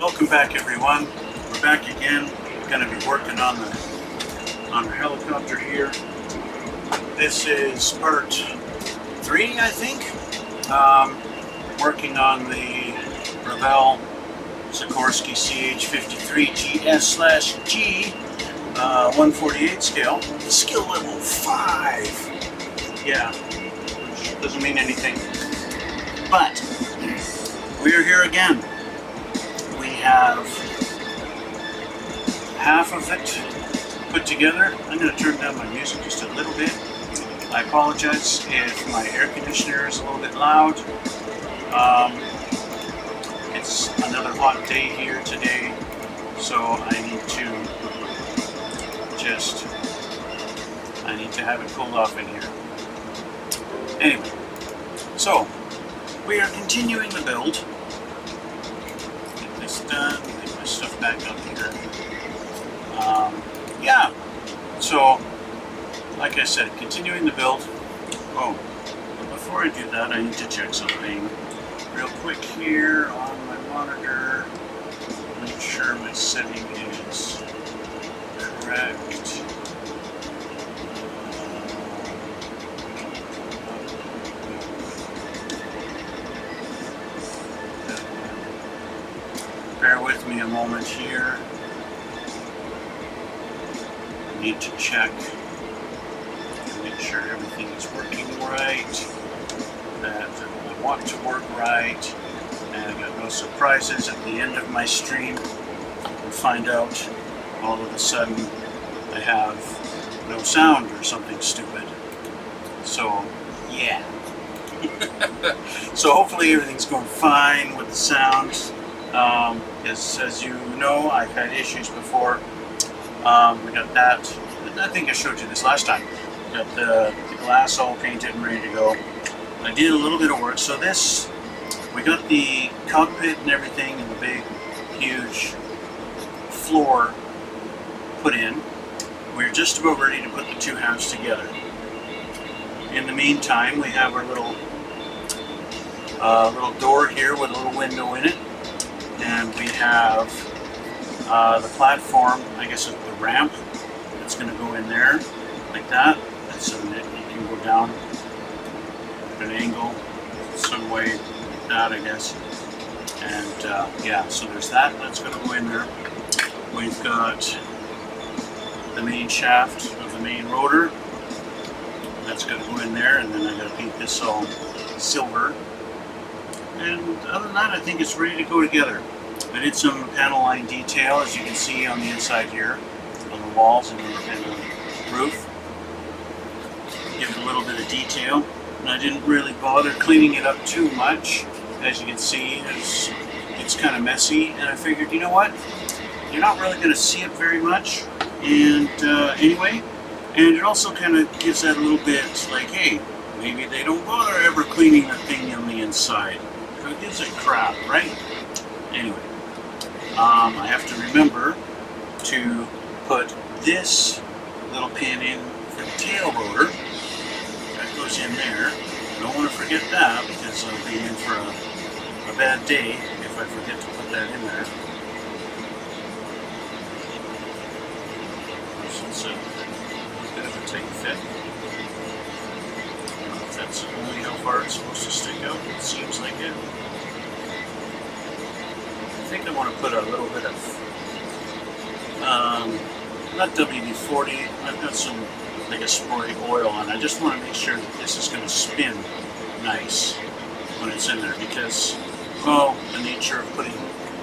Welcome back, everyone. We're back again. We're going to be working on our helicopter here. This is part 3, I think. Working on the Revell Sikorsky CH-53 GS/G 148 scale. Skill level 5. Yeah, which doesn't mean anything. But we are here again. We have half of it put together. I'm going to turn down my music just a little bit. I apologize if my air conditioner is a little bit loud. It's another hot day here today, so I need to have it cooled off in here. Anyway, so we are continuing the build. Get this done, get my stuff back up here. Yeah, so like I said, continuing the build. Oh, but before I do that, I need to check something real quick here on my monitor. Make sure my setting is correct. Bear with me a moment here. I need to check and make sure everything is working right, that I want to work right, and I got no surprises at the end of my stream and find out all of a sudden I have no sound or something stupid. So, yeah. So hopefully everything's going fine with the sound. As you know, I've had issues before. We got that. I think I showed you this last time. Got the glass all painted and ready to go. I did a little bit of work. So this, we got the cockpit and everything and the big, huge floor put in. We're just about ready to put the two halves together. In the meantime, we have our little door here with a little window in it. And we have the platform, I guess it's the ramp, that's going to go in there like that, so that you can go down at an angle some way like that, I guess. And yeah, so there's that, that's going to go in there. We've got the main shaft of the main rotor, that's going to go in there, and then I got to paint this all silver. And other than that, I think it's ready to go together. I did some panel line detail, as you can see on the inside here, on the walls and the roof. Give it a little bit of detail. And I didn't really bother cleaning it up too much. As you can see, it's kind of messy. And I figured, you know what? You're not really going to see it very much. And anyway, and it also kind of gives that a little bit like, hey, maybe they don't bother ever cleaning the thing on the inside. Who gives a crap, right? Anyway, I have to remember to put this little pin in for the tail rotor. That goes in there. I don't want to forget that because I'll be in for a bad day if I forget to put that in there. It's a bit of a tight fit. I don't know if that's only how far it's supposed to stick out. It seems like it. I think I want to put a little bit of, not WD-40, I've got some, like a spray oil on. I just want to make sure that this is going to spin nice when it's in there because, well, the nature of putting,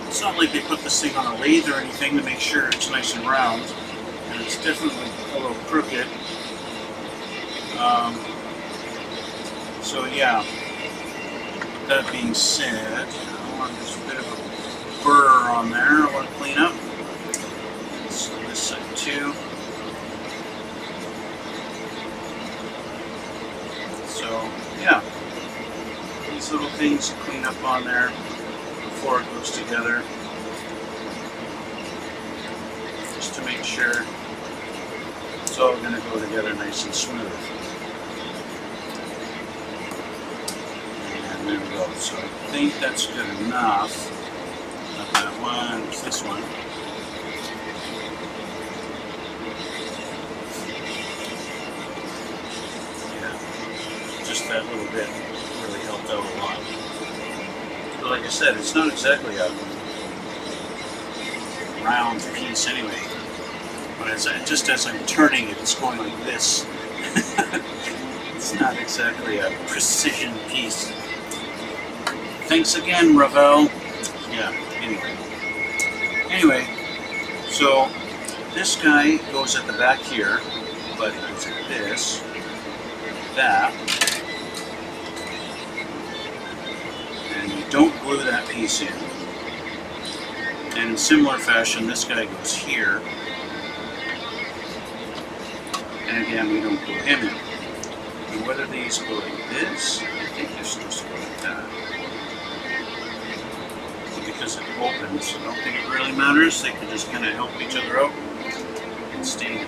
it's not like they put this thing on a lathe or anything to make sure it's nice and round, and it's definitely a little crooked. So yeah, with that being said, I want just a bit of a burr on there I want to clean up. So this side too. So yeah, these little things to clean up on there before it goes together, just to make sure it's all going to go together nice and smooth. And there we go. So I think that's good enough. Not that one, it's this one. Yeah, just that little bit really helped out a lot. But like I said, it's not exactly a round piece anyway. But just as I'm turning it, it's going like this. It's not exactly a precision piece. Thanks again, Revell. Yeah, anyway, so this guy goes at the back here, but it's this, that, and you don't glue that piece in. And in similar fashion, this guy goes here, and again, we don't glue him in. And whether these go like this, I think they're supposed to go like that. Because it opens, I don't think it really matters. They can just kind of help each other out and stay in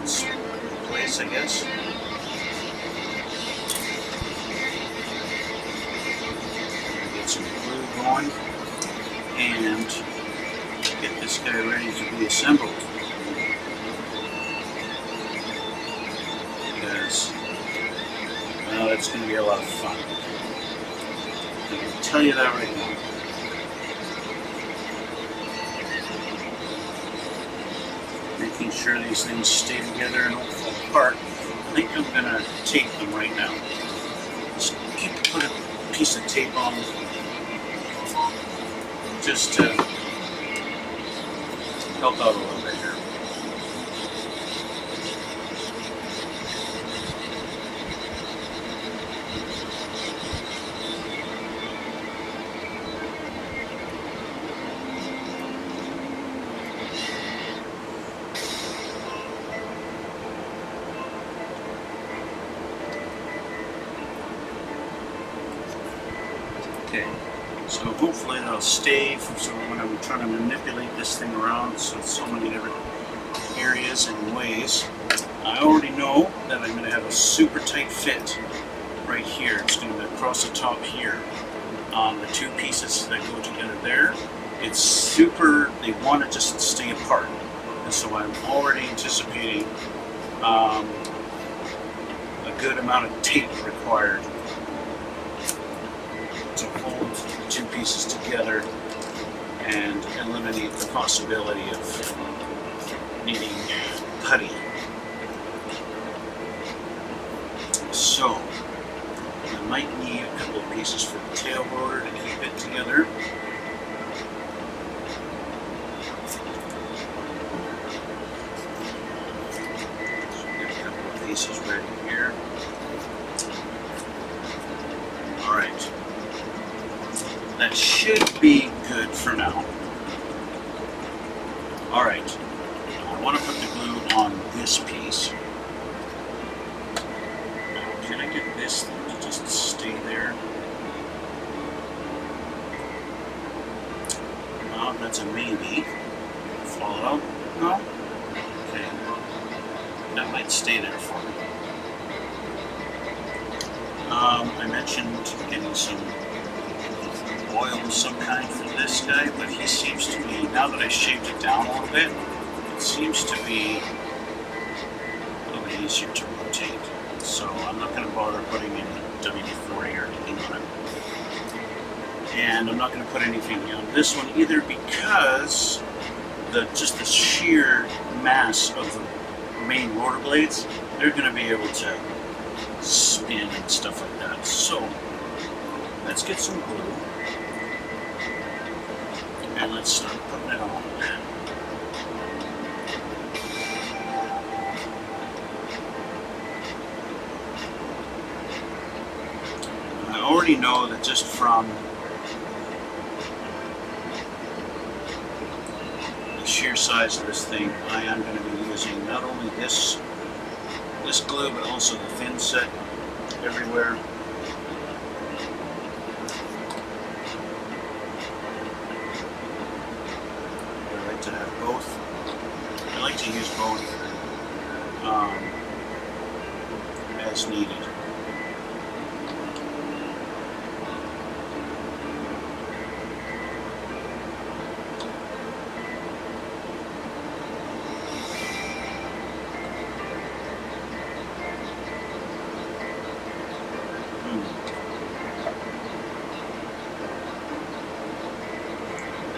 place, I guess. Get some glue going and get this guy ready to be assembled. Because, well, it's going to be a lot of fun. I can tell you that right now. Making sure these things stay together and don't fall apart. I think I'm going to tape them right now. Just put a piece of tape on just to help out a little bit here. Okay, so hopefully that'll stay so when I'm trying to manipulate this thing around, so many different areas and ways. I already know that I'm going to have a super tight fit right here. It's going to be across the top here on the two pieces that go together there. It's super, they want to just stay apart. And so I'm already anticipating a good amount of tape required to hold the two pieces together and eliminate the possibility of needing putty. So, I might need a couple of pieces for the tail rotor to keep it together. So get a couple of pieces ready here. Alright. That should be good for now. Alright, I want to put the glue on this piece. Now, can I get this thing to just stay there? Well, that's a maybe. Fall out? No? Okay. That might stay there for me. I mentioned getting some oil of some kind for this guy, but he seems to be, now that I shaved it down a little bit, it seems to be a little bit easier to rotate. So I'm not going to bother putting in WD-40 or anything on it. And I'm not going to put anything on this one either because just the sheer mass of the main rotor blades, they're going to be able to spin and stuff like that. So let's get some glue. And let's start putting it on. I already know that just from the sheer size of this thing, I am going to be using not only this glue, but also the thin set everywhere. To have both. I like to use both as needed.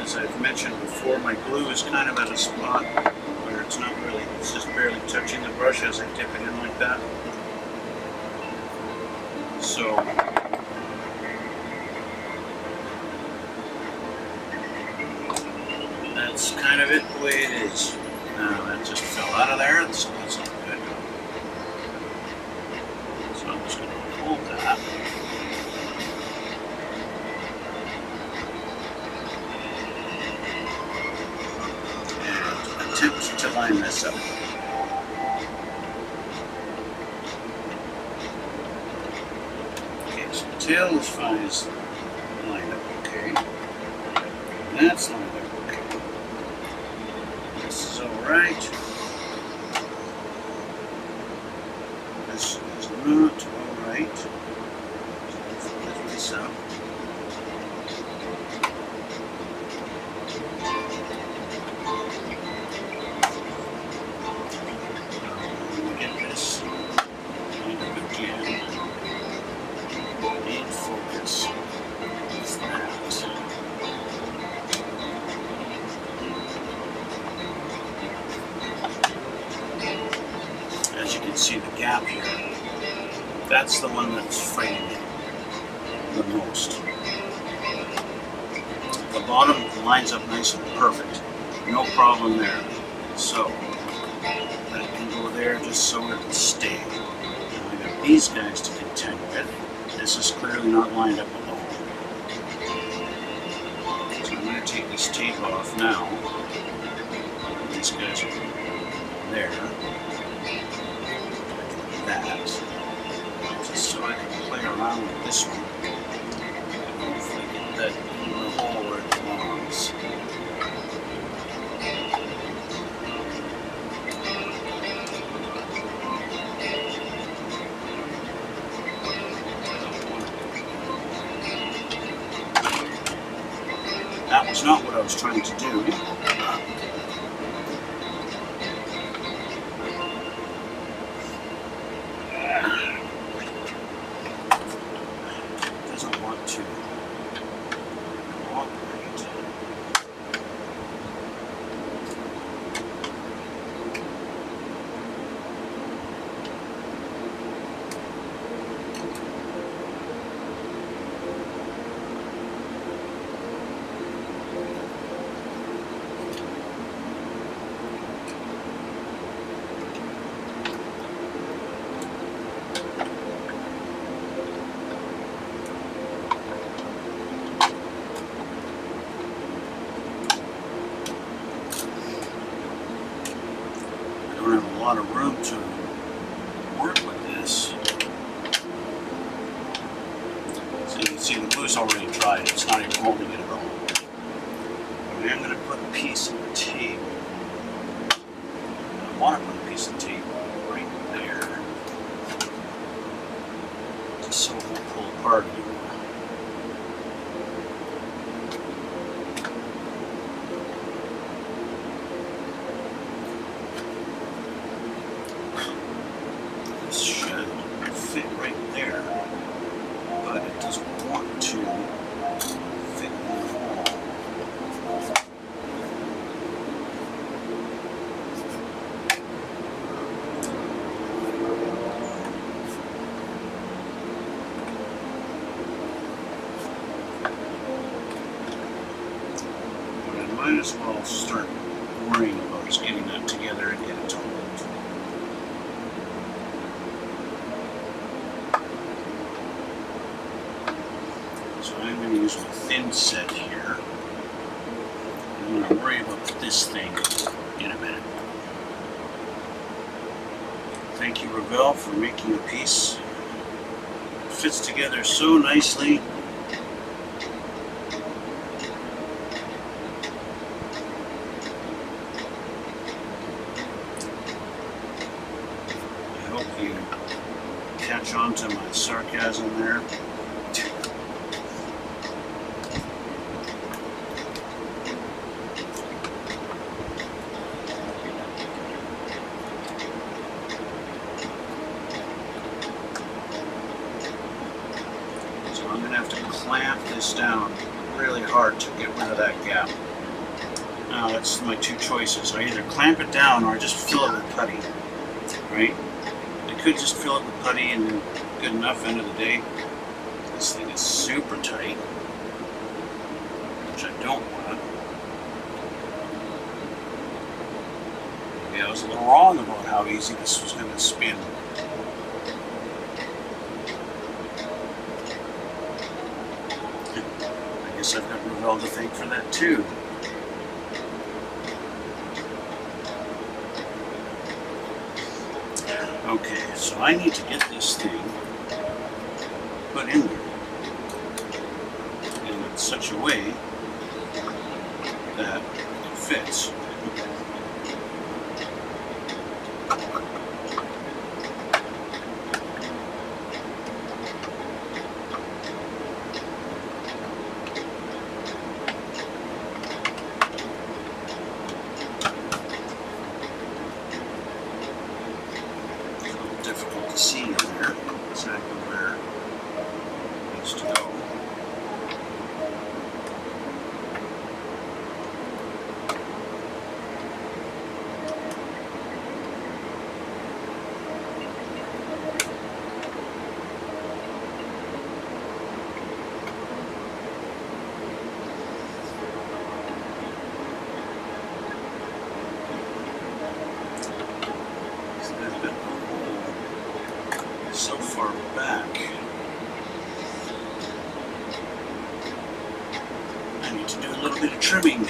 as I've mentioned before, my glue is kind of at a spot where it's not really, it's just barely touching the brush as I dip it in like that. So that's kind of it the way it is. Now that just fell out of there, so that's not good. So I'm just going to hold that. And attempt to line this up. Okay, so the tail is fine, is lined up okay. That's lined up okay. This is alright. This is not alright. So let's lift this up. Get this lined up again. Main focus is that. As you can see, the gap here, that's the one that's fighting it the most. The bottom lines up nice and perfect, no problem there. So that can go there just so it'll stay. Now I got these guys to contend with. This is clearly not lined up at all. So I'm going to take this tape off now. These guys are there. That, just so I can play around with this one. Hopefully get that in the hole where it belongs. That was not what I was trying to do. Doesn't want to cooperate. I don't have a lot of room to work with this. So you can see the glue's already dried, it's not even holding it at all. But I am going to put a piece of tape. I want to put a piece of tape right there, just so it won't pull apart anymore. This should fit right there, but it doesn't want to fit in the hole. But I might as well start worrying about just getting that together and get it to hold. So I'm going to use my thin set here. I'm going to worry about this thing in a minute. Thank you, Revell, for making a piece. It fits together so nicely. I hope you catch on to my sarcasm there. So I'm going to have to clamp this down really hard to get rid of that gap. Now that's my two choices. I either clamp it down or I just fill it with putty, right? I could just fill it with putty and good enough end of the day. This thing is super tight, which I don't want. Maybe I was a little wrong about how easy this was going to spin. I guess I've got Revell to thank for that too. Okay, so I need to get this thing put in there in such a way that it fits. Difficult to see in there exactly where it needs to go. So far back, I need to do a little bit of trimming.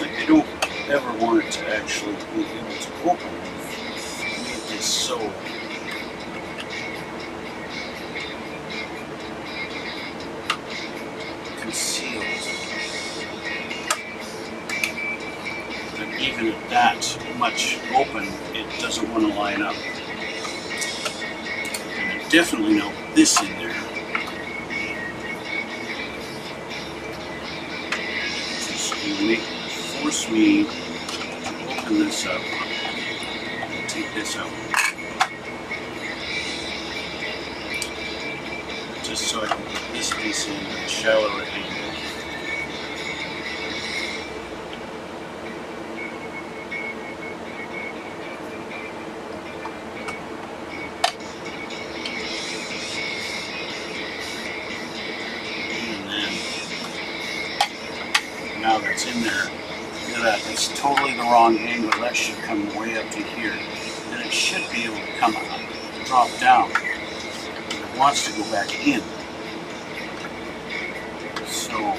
I don't ever want it to actually be able to open. I've made this so concealed that even at that much open, it doesn't want to line up. And I definitely know this in there. Force me to open this up and take this out, just so I can put this piece in at a shallower angle. And then now that's in there. Look at that, that's totally the wrong angle. That should come way up to here. And it should be able to come up, drop down. But it wants to go back in. So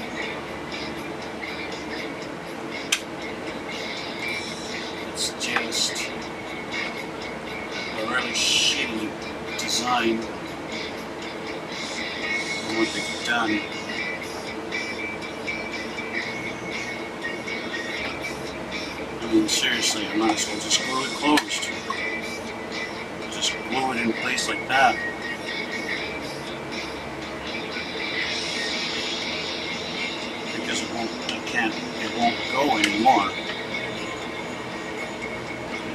it's just a really shitty design for what they've done. I mean, seriously, I might as well just glue it closed. Just glue it in place like that. Because it won't go anymore.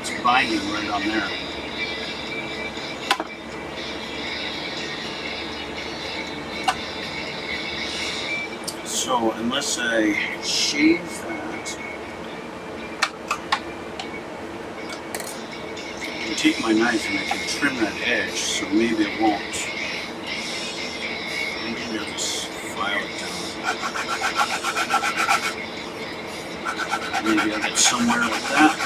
It's binding right on there. So, unless I shave that, take my knife and I can trim that edge, so maybe it won't. Maybe I'll just file it down. Maybe I'll get somewhere like that.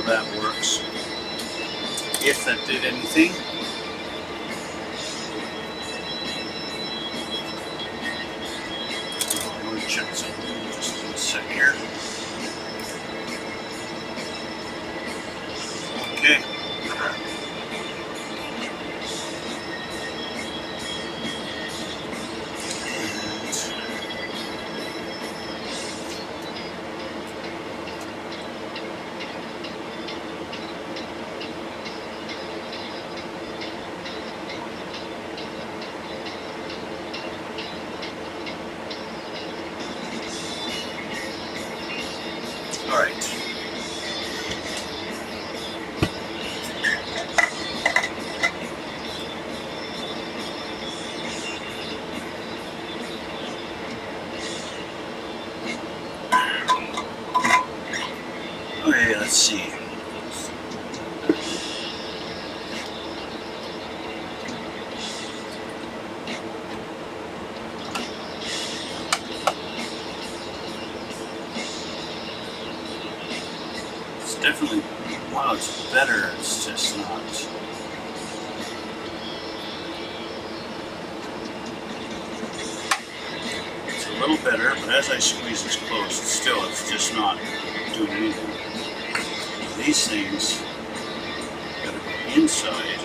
that works. If that did anything. I'm going to check something just in a sec here. Okay. All right. Okay, let's see. It's definitely, wow, it's better. It's just not. It's a little better, but as I squeeze this close, it's just not doing anything. These things gotta go inside.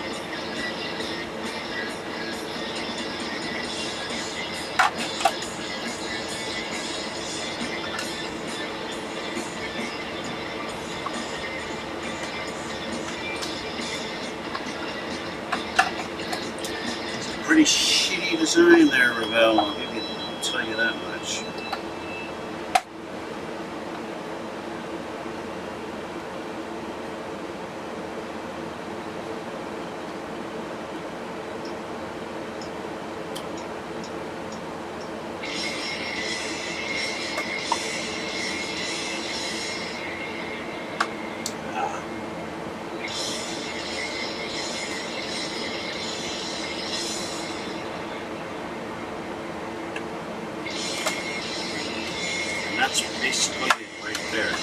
It's a pretty shitty design there, Revell. I'll tell you that much. That's basically it right there.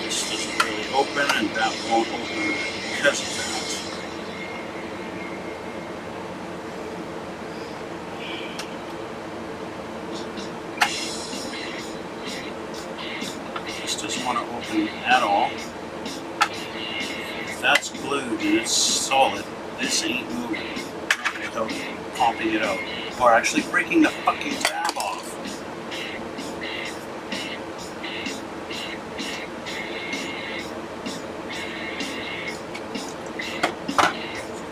This doesn't really open, and that won't open because of that. This doesn't want to open at all. If that's glued and it's solid, this ain't moving without popping it out. Or actually breaking the fucking tab off.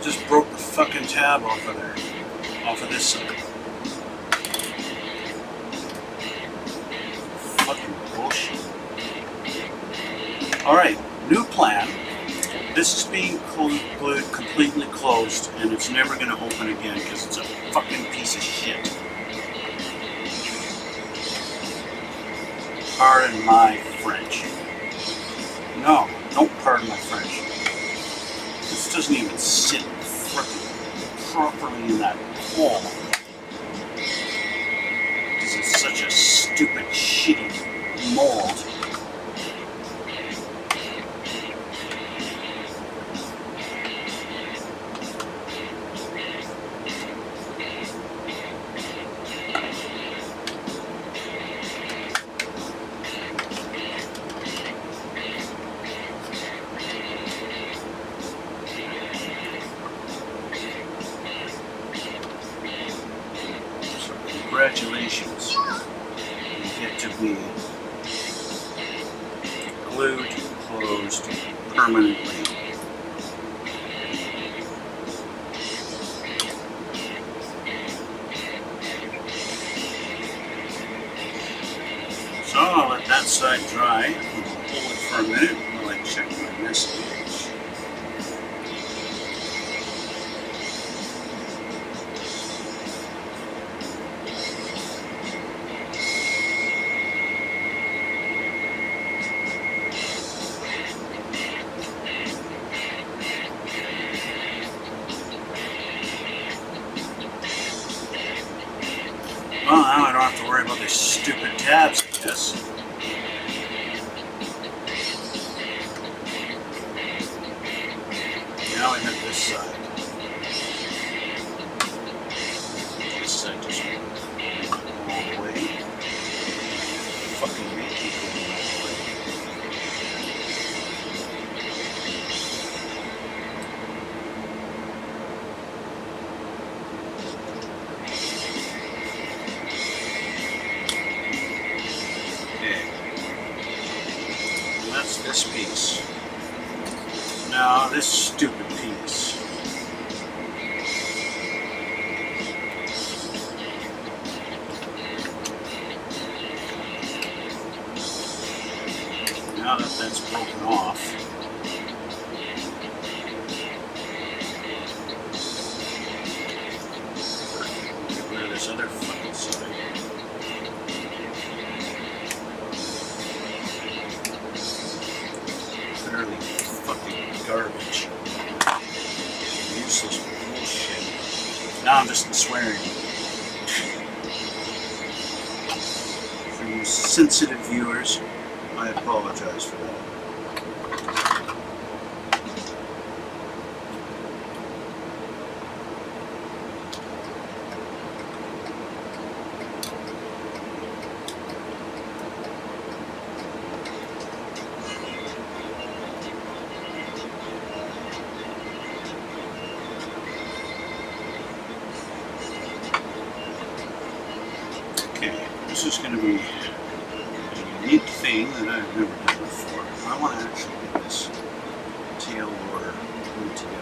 Just broke the fucking tab off of there. Off of this side. Fucking bullshit. Alright, new plan. This is being glued completely closed, and it's never going to open again because it's a fucking piece of shit. Pardon my French. No, don't pardon my French. This doesn't even sit frickin' properly in that hole. Because it's such a stupid, shitty mold. Congratulations, you get to be glued, closed permanently. So I'll let that side dry, hold it for a minute while I check my message. Well, now I don't have to worry about these stupid tabs, I guess. this side. This side just went all the way. Fucking make you go all the way. Okay. And that's this piece. Now this stupid piece. Now that that's broken off, get rid of this other fucking side. Literally fucking garbage. Useless bullshit. Now I'm just swearing. For you sensitive viewers, I apologize for that. Okay, this is going to be a unique thing that I've never done before. I want to actually get this tail rotor glued together.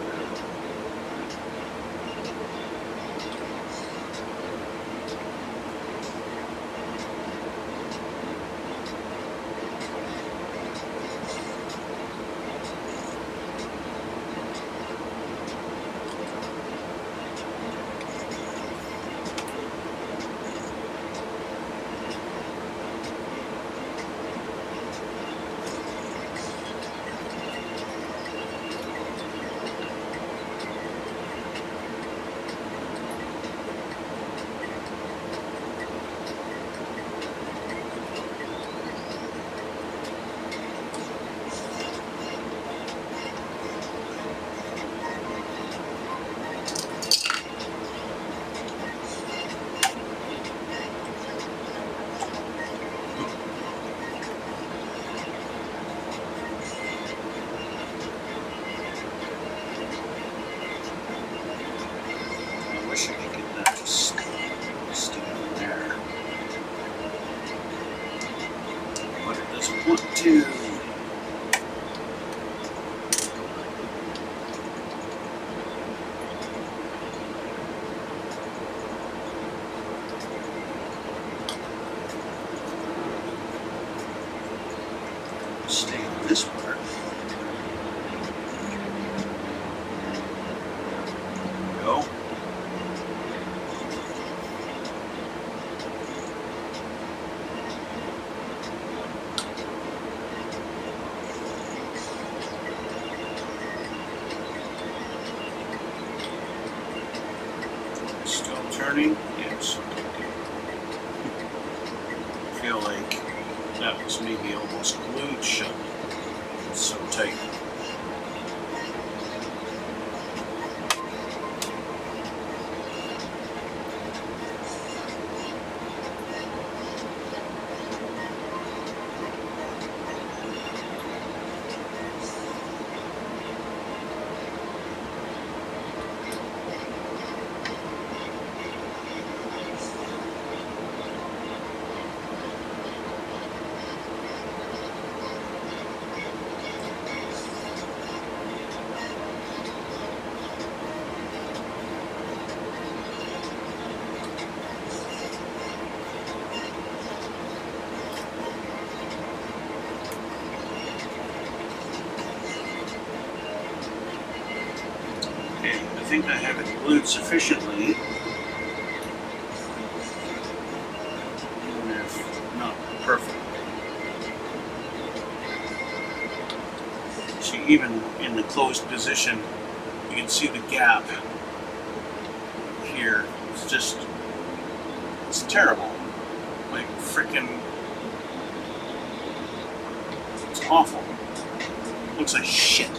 I wish I could get that to stay in there. But it doesn't want to. Stay on this part. There we go. Still turning? Yes. I feel like that was maybe almost glued shut. It's so tight. Okay, I think I have it glued sufficiently. Even if not perfect. See, even in the closed position, you can see the gap here. It's just, it's terrible. Like freaking, it's awful. Looks like shit.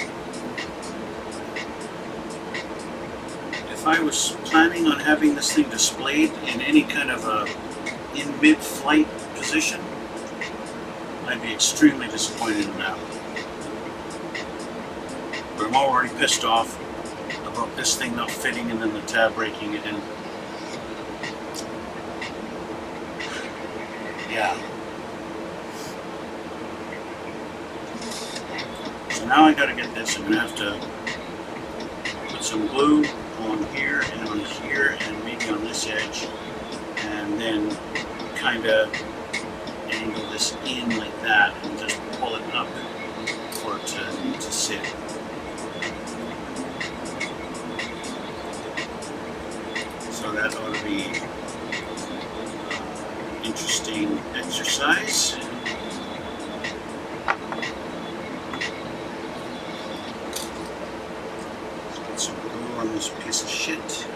if I was planning on having this thing displayed in any kind of a in mid-flight position, I'd be extremely disappointed in that. But I'm already pissed off about this thing not fitting and then the tab breaking it in. Yeah. So now I gotta get this. I'm gonna have to put some glue on here and on here and maybe on this edge, and then kind of angle this in like that and just pull it up for it to sit. So that ought to be interesting exercise. Let's put some glue on this piece of shit.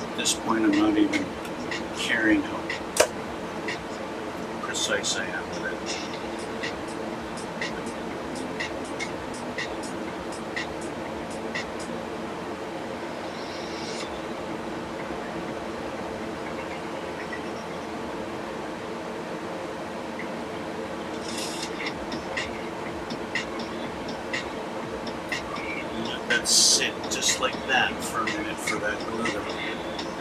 At this point, I'm not even caring how precise I am with it. Let that sit just like that for a minute for that glue to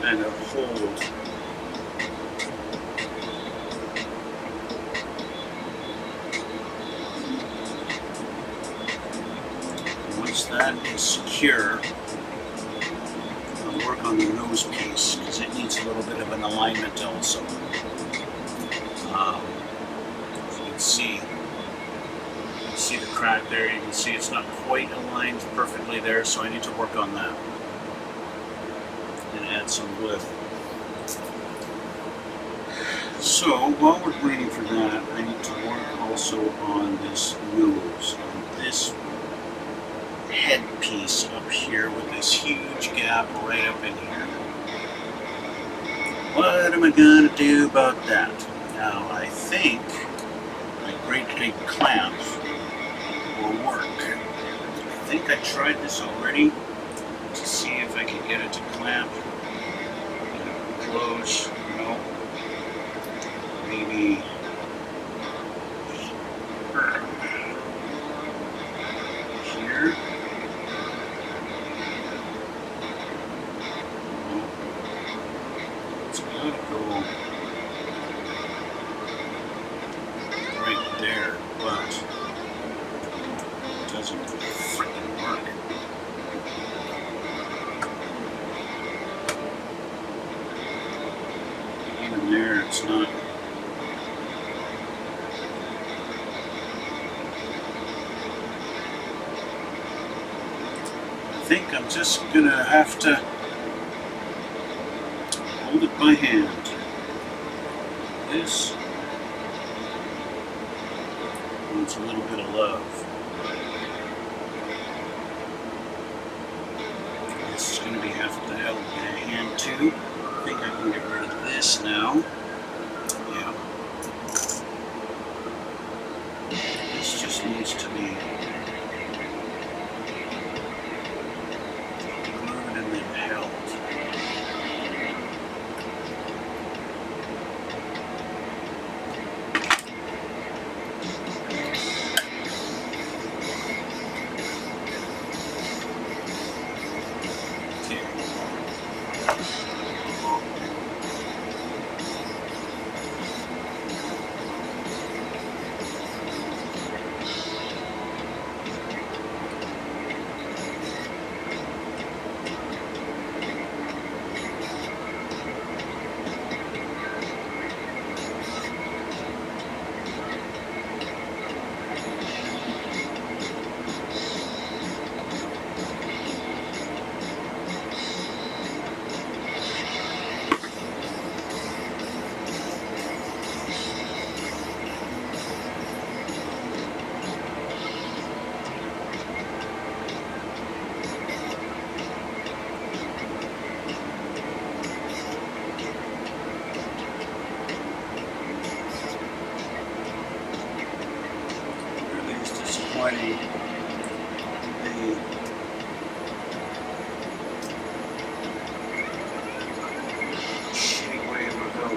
kind of hold. Once that is secure, I'll work on the nose piece because it needs a little bit of an alignment also. As you can see the crack there. You can see it's not quite aligned perfectly there, so I need to work on that and add some glue. So while we're waiting for that, I need to work also on this nose, on this headpiece up here with this huge gap right up in here. What am I gonna do about that? Now I think my great big clamp will work. I think I tried this already to see if I could get it to clamp. Close, no. Maybe here. It's gotta go right there, but it doesn't freaking work. Even there, it's not. I think I'm just gonna have to hold it by hand. This needs a little bit of love. This is gonna be held by hand too. I think I can get rid of this now. Yeah. This just needs to be glued and then held. providing a shitty way Revell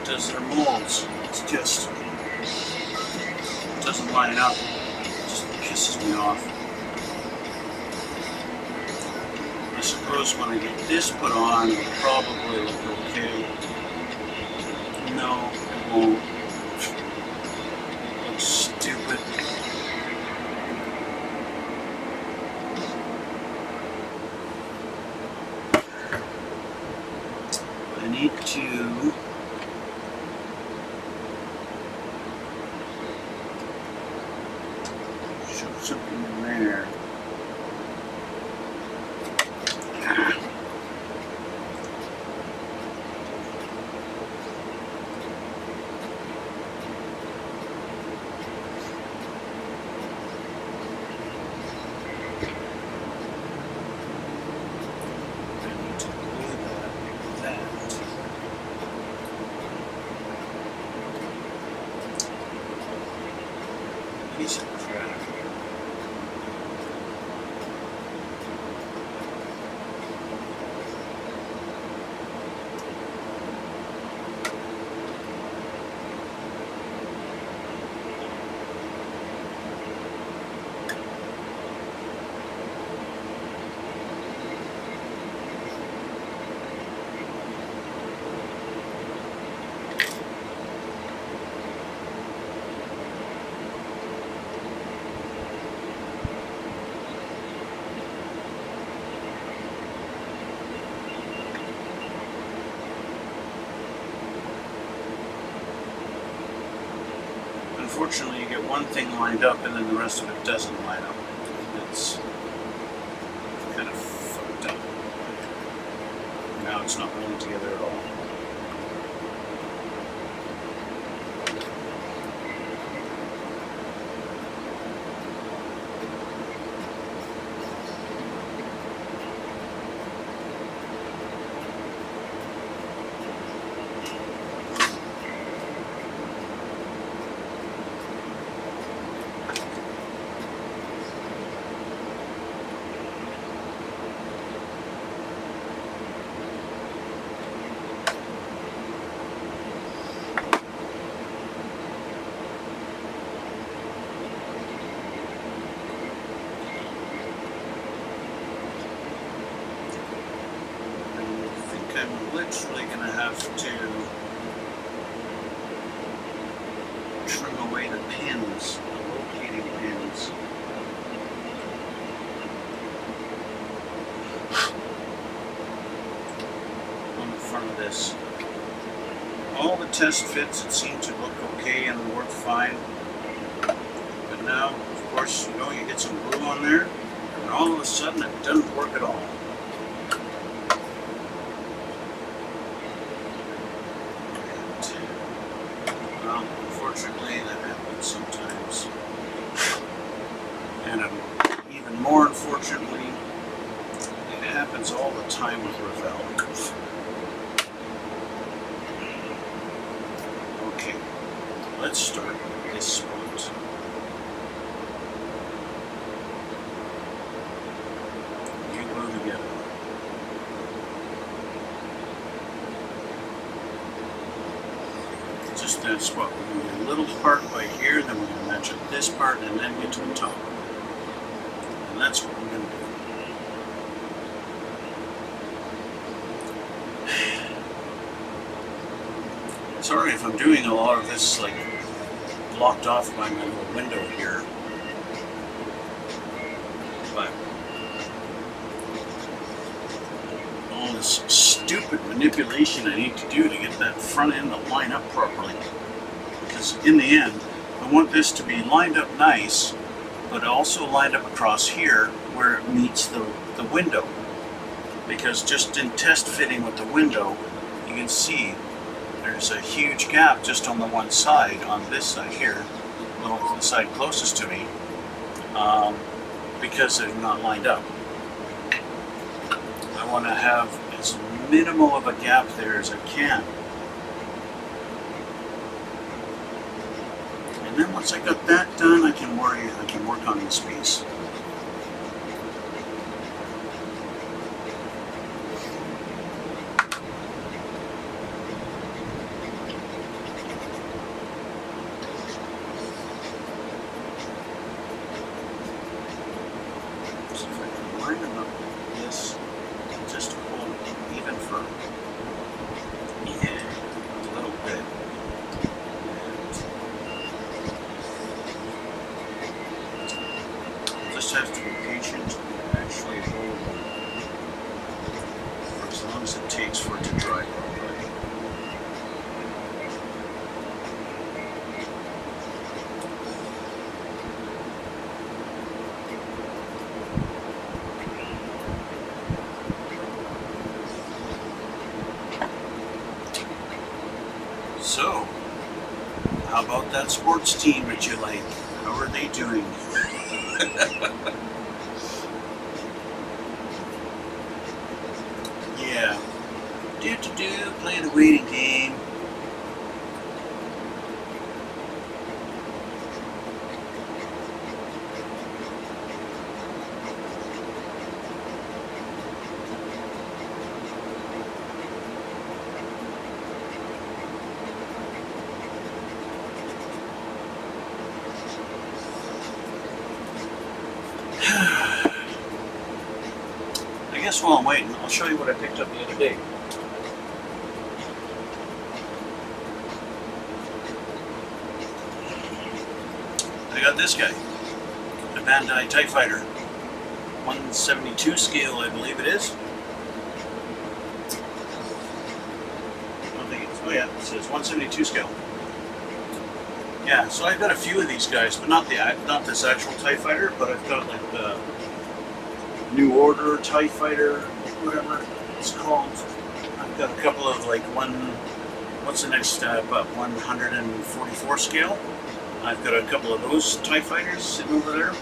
does their molds. It's just, it doesn't line up. It just pisses me off. I suppose when I get this put on, it'll probably look okay. No, it won't. It looks stupid. I need to shove something in there. Piece of crap. Unfortunately, you get one thing lined up and then the rest of it doesn't line up. It's kind of fucked up. Now it's not rolling together at all. I'm literally going to have to trim away the pins, the locating pins. On the front of this. All the test fits, it seemed to look okay and work fine. But now, of course, you know, you get some glue on there, and all of a sudden it doesn't work at all. Unfortunately, that happens sometimes. And even more unfortunately, it happens all the time with Revell. Okay, let's start with this spot. You glue together. Just that spot. We're going to do a little part by here, then we're going to match up this part, and then get to the top. And that's what we're going to do. Sorry if I'm doing a lot of this like blocked off by my little window here. But all this stupid manipulation I need to do to get that front end to line up properly. Because in the end, I want this to be lined up nice, but also lined up across here where it meets the window. Because just in test fitting with the window, you can see there's a huge gap just on the one side, on this side here, the side closest to me, because they're not lined up. I want to have as minimal of a gap there as I can. And then once I got that done, I can work on this piece. So if I can line them up like this, just to hold even for, yeah, a little bit. Just have to be patient and actually hold for as long as it takes for it to dry properly. So, how about that sports team that you like? How are they doing? Yeah. Play the waiting game. I guess while I'm waiting, I'll show you what I picked up the other day. I got this guy, the Bandai TIE Fighter, 172 scale, I believe it is. I don't think it's, oh yeah, it says 172 scale. Yeah, so I've got a few of these guys, but not this actual TIE Fighter, but I've got like the New Order TIE Fighter, whatever it's called. I've got a couple of like what's the next step up, 144 scale. I've got a couple of those TIE Fighters sitting over there.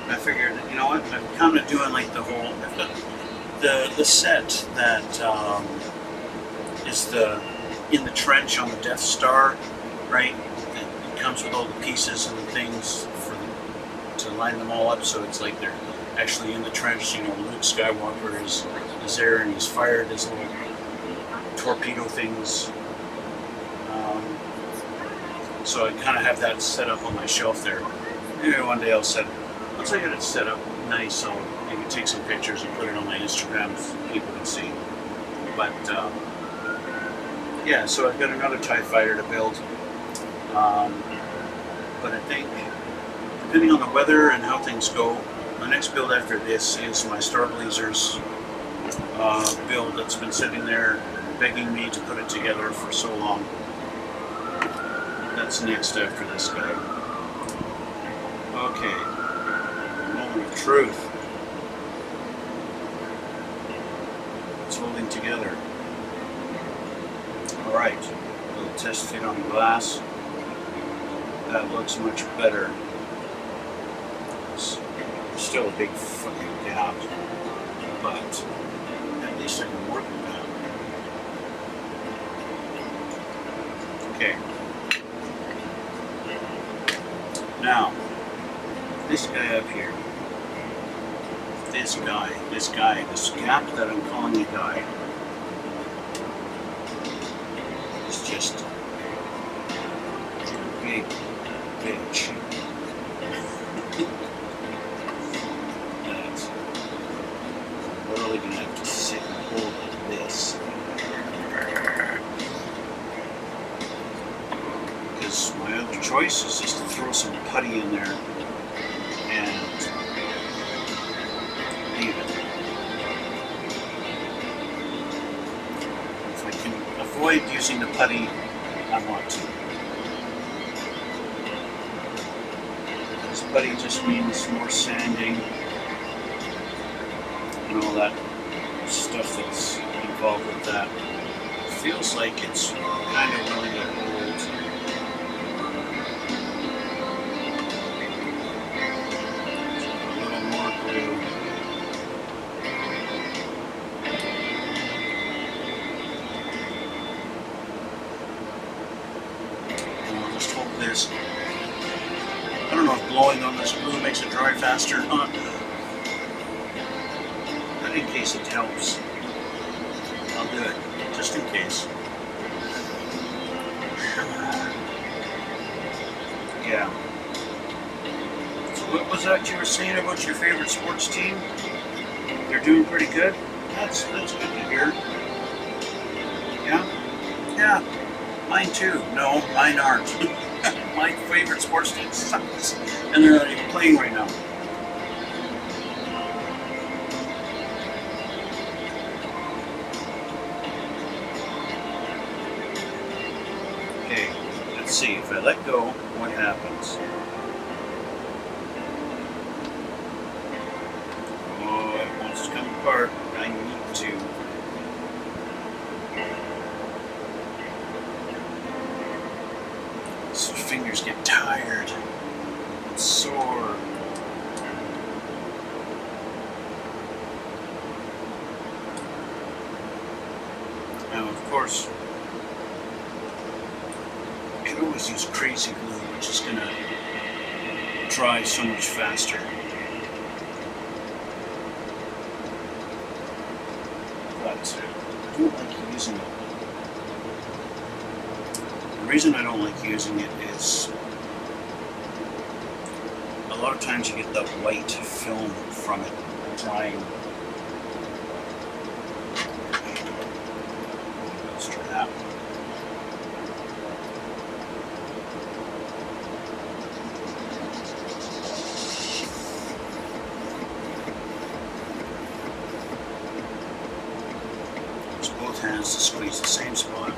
I figured, you know what, I'm kind of doing like the whole, I've got the set that is in the trench on the Death Star, right? It comes with all the pieces and things to line them all up, so it's like they're actually in the trench. You know, Luke Skywalker is there, and he's fired his little torpedo things. So I kind of have that set up on my shelf there. Maybe one day once I get it set up nice, I'll maybe take some pictures and put it on my Instagram so people can see. But yeah, so I've got another TIE Fighter to build. But I think, depending on the weather and how things go, my next build after this is my Star Blazers build that's been sitting there begging me to put it together for so long. That's next after this guy. Okay, moment of truth. It's holding together. Alright, little test fit on glass. That looks much better. There's still a big fucking gap, but at least I can work with that. Okay. Now, this guy up here, this gap that I'm calling a guy, is just a big bitch. That I'm literally going to have to sit and hold like this. Because my other choice is just to throw some putty in there and leave it. If I can avoid using the putty, I want to. Because putty just means more sanding and all that stuff that's involved with that. It feels like it's kind of willing to hold. this. I don't know if blowing on this glue makes it dry faster or not, but in case it helps, I'll do it, just in case. Yeah. So what was that you were saying about your favorite sports team? They're doing pretty good? That's good to hear. Yeah? Yeah. Mine too. No, mine aren't. My favorite sports team sucks. And they're not even playing right now. Okay, let's see. If I let go, what happens? Oh, it wants to come apart. I need to. So fingers get tired. It's sore. Now, of course, you can always use crazy glue, which is going to dry so much faster. But I don't like using it. The reason I don't like using it is a lot of times you get that white film from it drying. Let's try that. Use both hands to squeeze the same spot.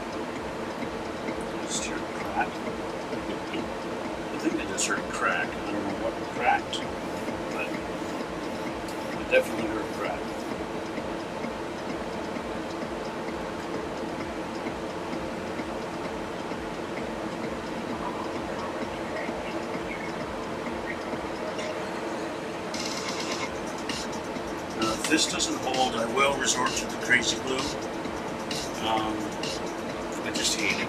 Just hear a crack. I think I just heard a crack. I don't know what cracked, but I definitely heard a crack. Now, if this doesn't hold, I will resort to the crazy glue. I just hate it.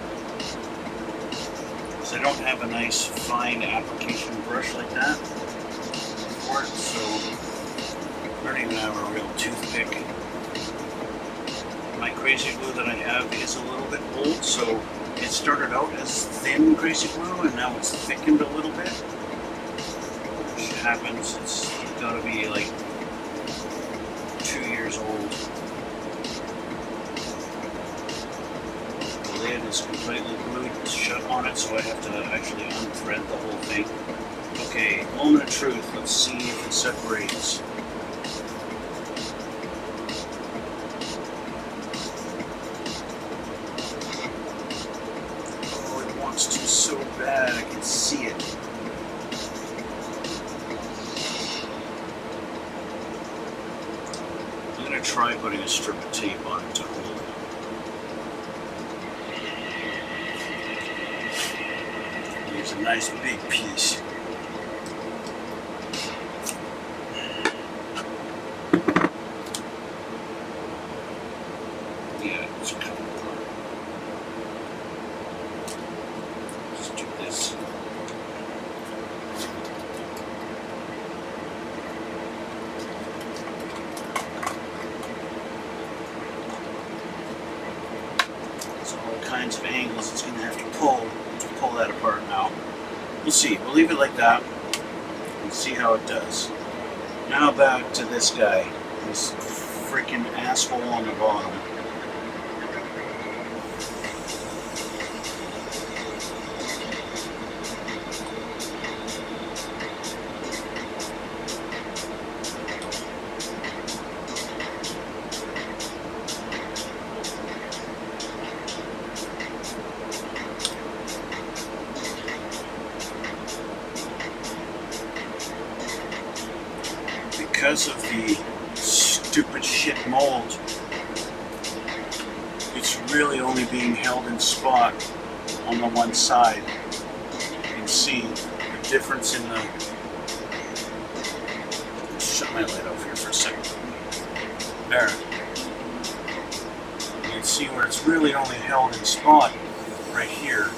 Because I don't have a nice fine application brush like that for it, so I don't even have a real toothpick. My crazy glue that I have is a little bit old, so it started out as thin crazy glue and now it's thickened a little bit. Which happens, it's gotta be like 2 years old. The lid is completely glued shut on it, so I have to actually unthread the whole thing. Okay, moment of truth. Let's see if it separates. Oh, it wants to so bad. I can see it. I'm going to try putting a strip of tape on it to hold it. Here's a nice big piece. Yeah, it's coming apart. Just do this. There's all kinds of angles it's going to have to pull that apart now. We'll see. We'll leave it like that and see how it does. Now back to this guy, this freaking asshole on the bottom. Because of the stupid shit mold, it's really only being held in spot on the one side. You can see the difference in the... Shut my light off here for a second. There. You can see where it's really only held in spot right here.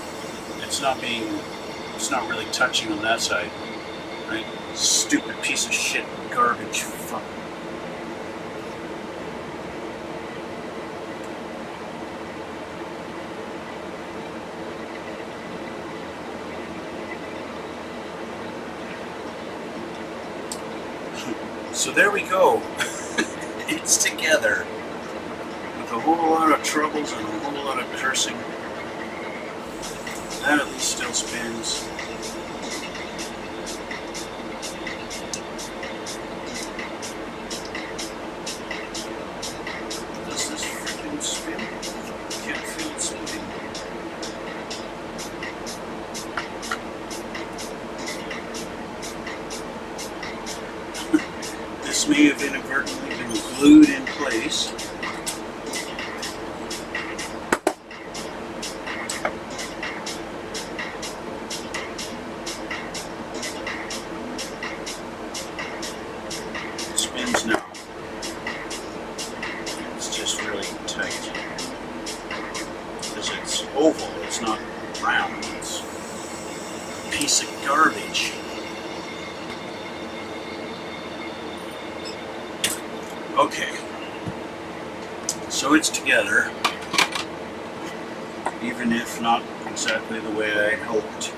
It's not being it's not really touching on that side, right? Stupid piece of shit, garbage, fuck. So there we go. It's together. With a whole lot of troubles and a whole lot of cursing. That at least still spins. Does this freaking spin? Can't feel it spinning. This may have inadvertently been glued in place. It spins now. It's just really tight. Because it's oval, it's not round. It's a piece of garbage. Okay, so it's together, even if not exactly the way I hoped.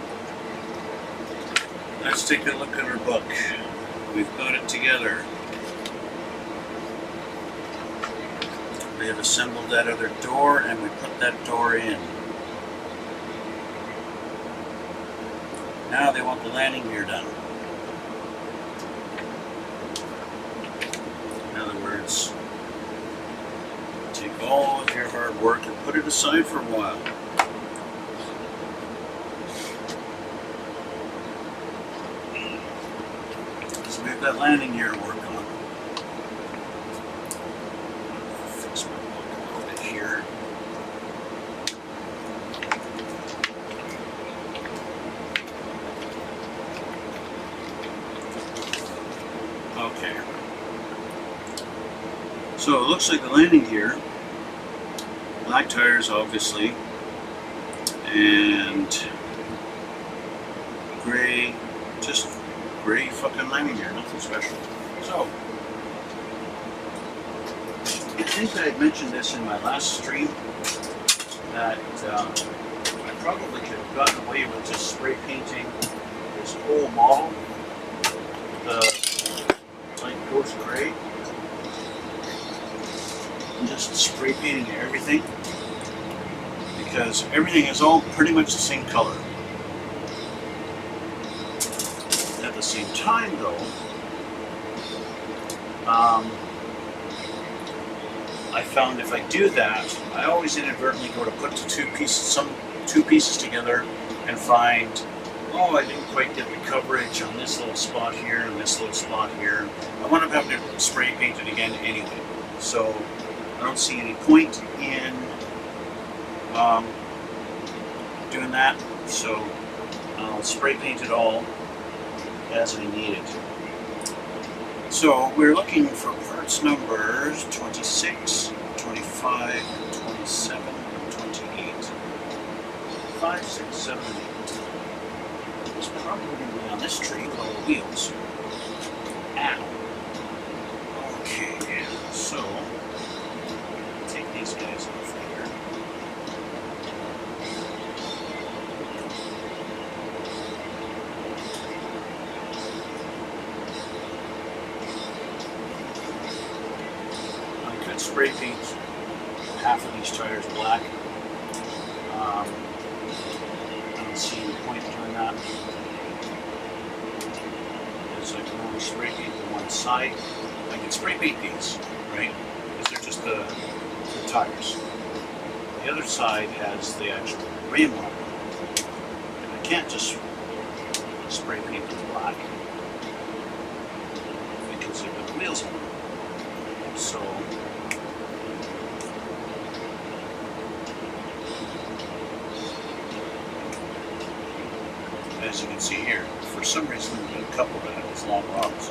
Let's take a look at our book. We've got it together. We have assembled that other door and we put that door in. Now they want the landing gear done. Take all of your hard work and put it aside for a while. So we've got landing gear to work on. Fix my book a little bit here. Okay. So it looks like the landing gear, black tires obviously, and gray, just gray fucking landing gear, nothing special. So, I think I had mentioned this in my last stream, that I probably could have gotten away with just spray painting this whole model, the light ghost gray. Just spray painting everything, because everything is all pretty much the same color. At the same time though, I found if I do that, I always inadvertently go to put two pieces together and find, oh, I didn't quite get the coverage on this little spot here and this little spot here. I wound up having to spray paint it again anyway. So I don't see any point in doing that, so I'll spray paint it all as I need it. So we're looking for parts numbers 26, 25, 27, 28, 5, 6, 7, and 8. It's probably going to be on this tree with all the wheels. Ow. Okay, so take these guys off here. I could spray paint half of these tires black. I don't see any point in doing that. Because I can only spray paint the one side. I can spray paint these, right? These are just the tires. The other side has the actual rim on it. And I can't just spray paint it black because they've got wheels on them. So as you can see here, for some reason we've got a couple that have these long rods.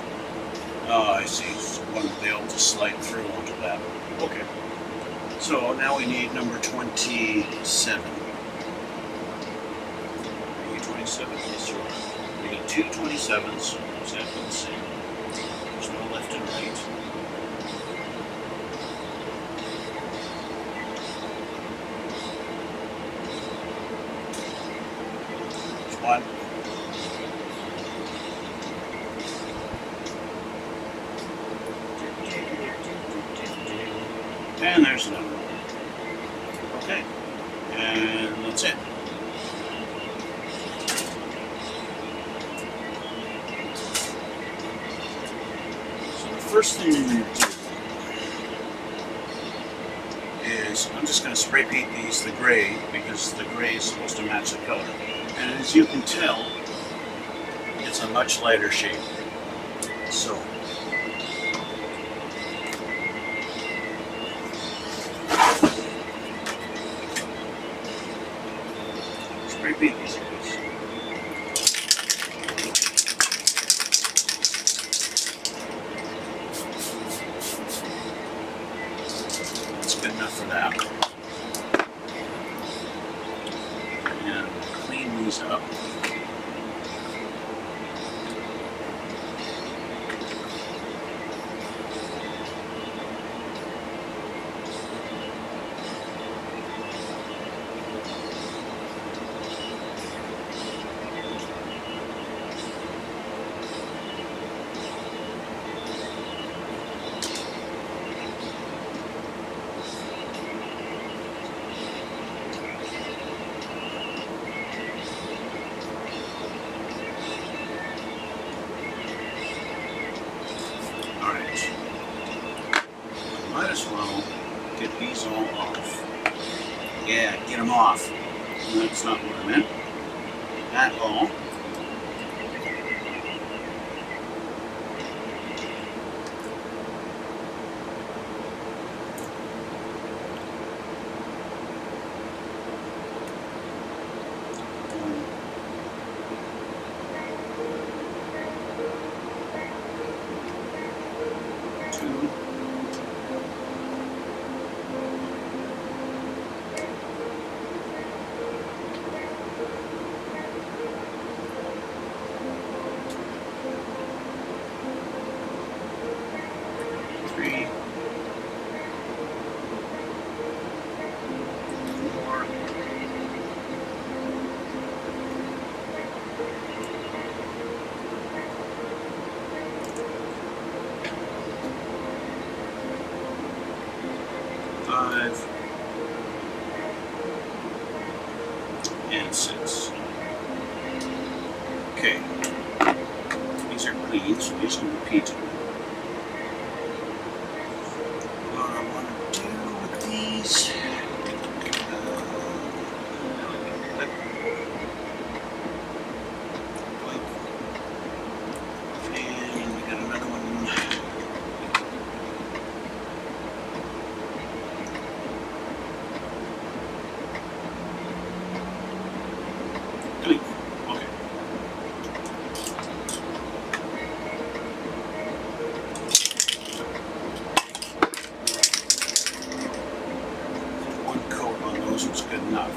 Oh, I see. So one will be able to slide through onto that. Okay. So now we need number 27. 27? Yes, you are. We got two 27s, exactly the same. There's no left and right. There's one. And there's another one. Okay. And that's it. So the first thing I'm going to do is I'm just going to spray paint these the gray, because the gray is supposed to match the color. And as you can tell, it's a much lighter shade. So spray paint these guys. That's good enough for that. And clean these up. Might as well get these all off. Yeah, get them off. That's not what I meant at all. And 6. Okay, these are clean, so these can be painted. What I want to do with these, and we got another one. Was good enough.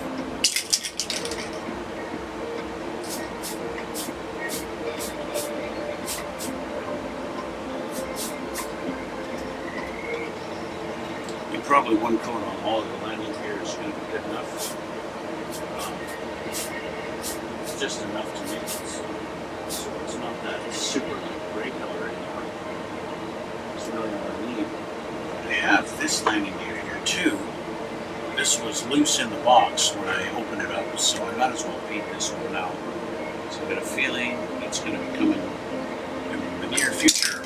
And probably one coat on all of the landing gear is going to be good enough. It's just enough to make it so it's not that super gray color anymore. It's really what I need. I have this landing gear here too. This was loose in the box when I opened it up, so I might as well paint this one now. So I got a feeling it's going to be coming in the near future.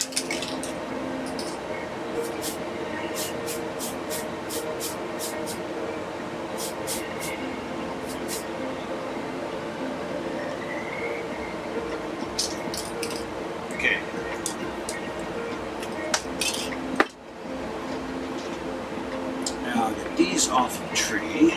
Okay. Now I'll get these off the tree.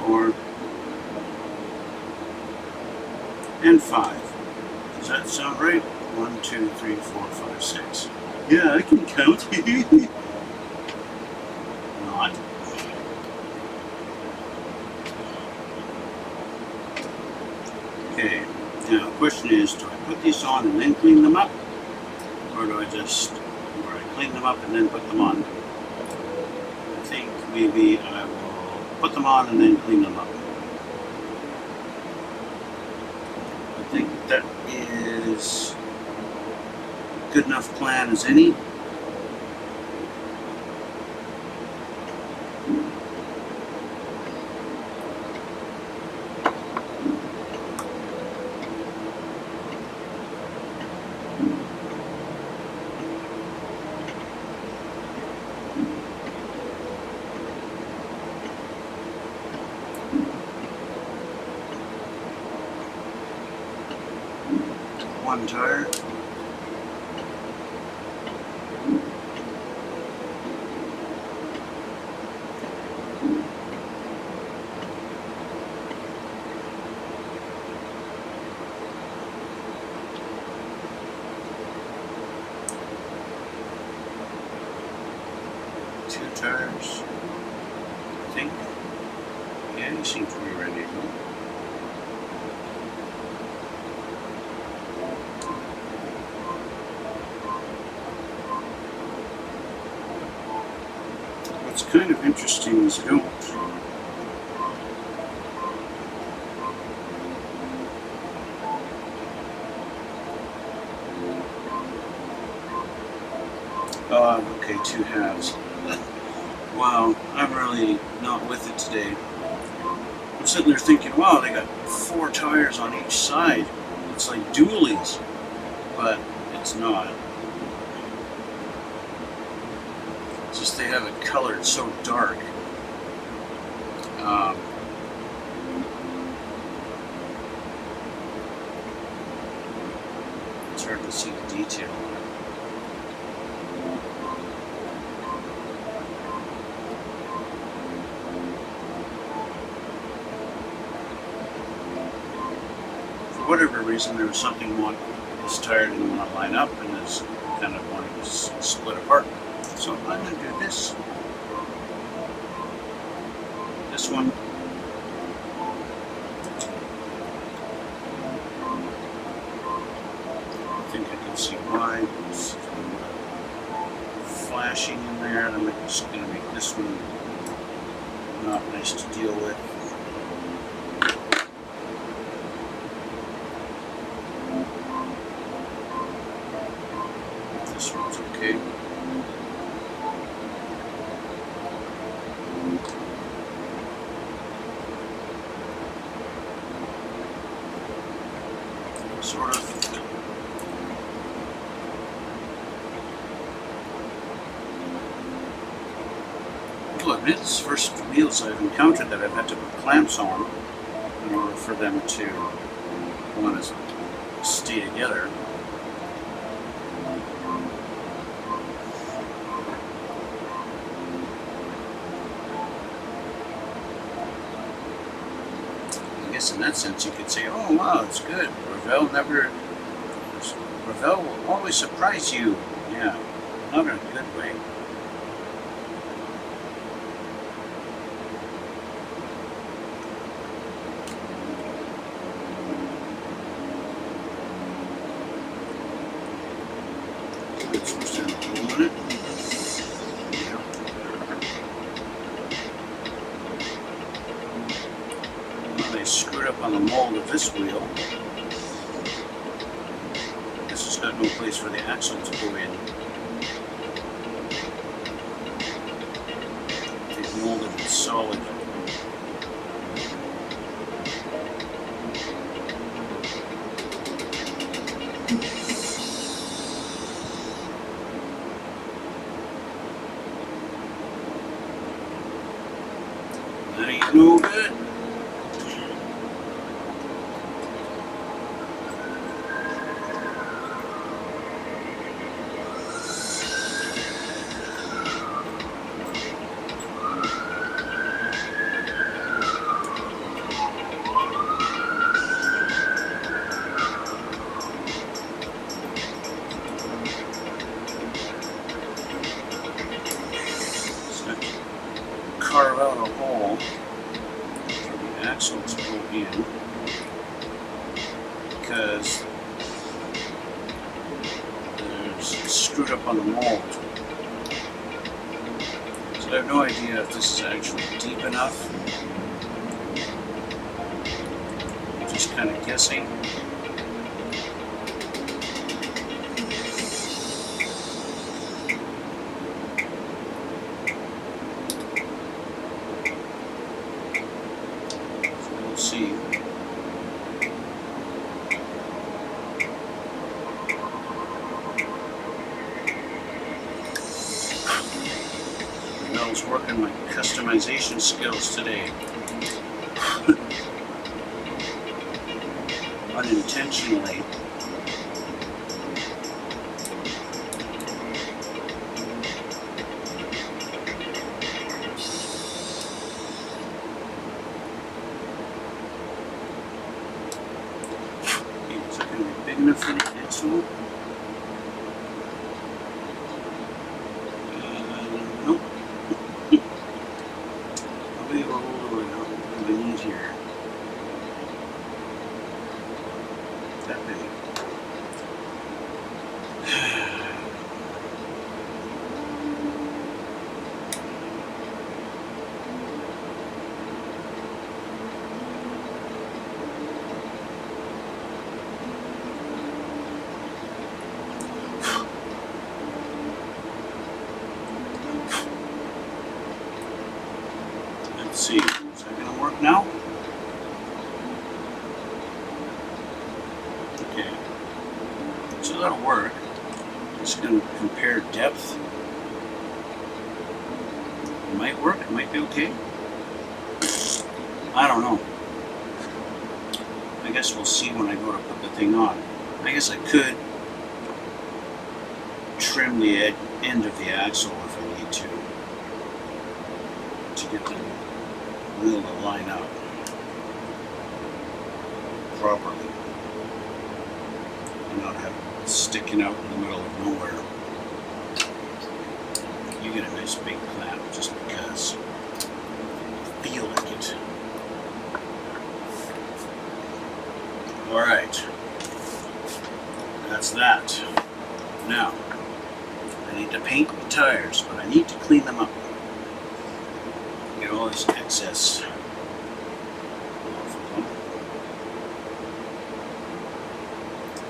4, and 5. Does that sound right? 1, 2, 3, 4, 5, 6. Yeah, I can count. Not. Okay, now the question is, do I put these on and then clean them up? Or do I clean them up and then put them on? I think maybe I will put them on and then clean them up. I think that is a good enough plan as any. One tire. Two tires, I think. Yeah, you seem to be ready to go. What's kind of interesting is I don't. Okay, 2 halves. Wow, I'm really not with it today. I'm sitting there thinking, wow, they got 4 tires on each side. It's like dualies, but it's not. It's just they have it colored so dark. It's hard to see the detail on it. For whatever reason, there was something this tire didn't want to line up and is kind of wanting to split apart. So I'm going to do this. This one. I think I can see why. It's flashing in there, and I'm just going to make this one not nice to deal with. This one's okay. Sort of. I'll admit, it's the first wheels I've encountered that I've had to put clamps on in order for them to want to stay together. I guess in that sense you could say, oh wow, it's good. Revell will always surprise you. Yeah, not in a good way. It's supposed to have a hole in it. Yeah. Well, they screwed up on the mold of this wheel. This has got no place for the axle to go in. They've molded it solid. That ain't no good. carve out a hole for the axle to go in, because it's screwed up on the mold. So I have no idea if this is actually deep enough. I'm just kind of guessing. See. Revell's working my customization skills today. Unintentionally. Big enough for the axle? Nope. Probably go all the way up beneath here. That big. Let's see, is that going to work now? Okay, so that'll work. Just going to compare depth. It might work, it might be okay. I don't know. I guess we'll see when I go to put the thing on. I guess I could trim the end of the axle if I need to get the wheel to line up properly and not have it sticking out in the middle of nowhere. You get a nice big clamp just because I feel like it. Alright, that's that. Now, I need to paint the tires, but I need to clean them up. Get all this excess off of them.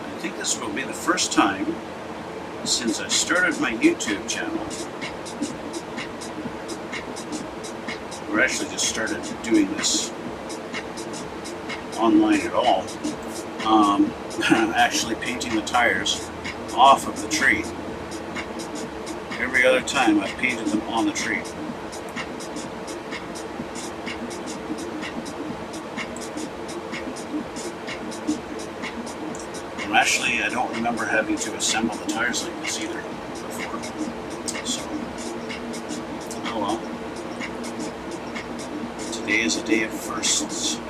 I think this will be the first time since I started my YouTube channel, or actually just started doing this online at all, actually painting the tires off of the tree. Every other time I've painted them on the tree. Actually, I don't remember having to assemble the tires like this either before. So, oh well. Today is a day of firsts.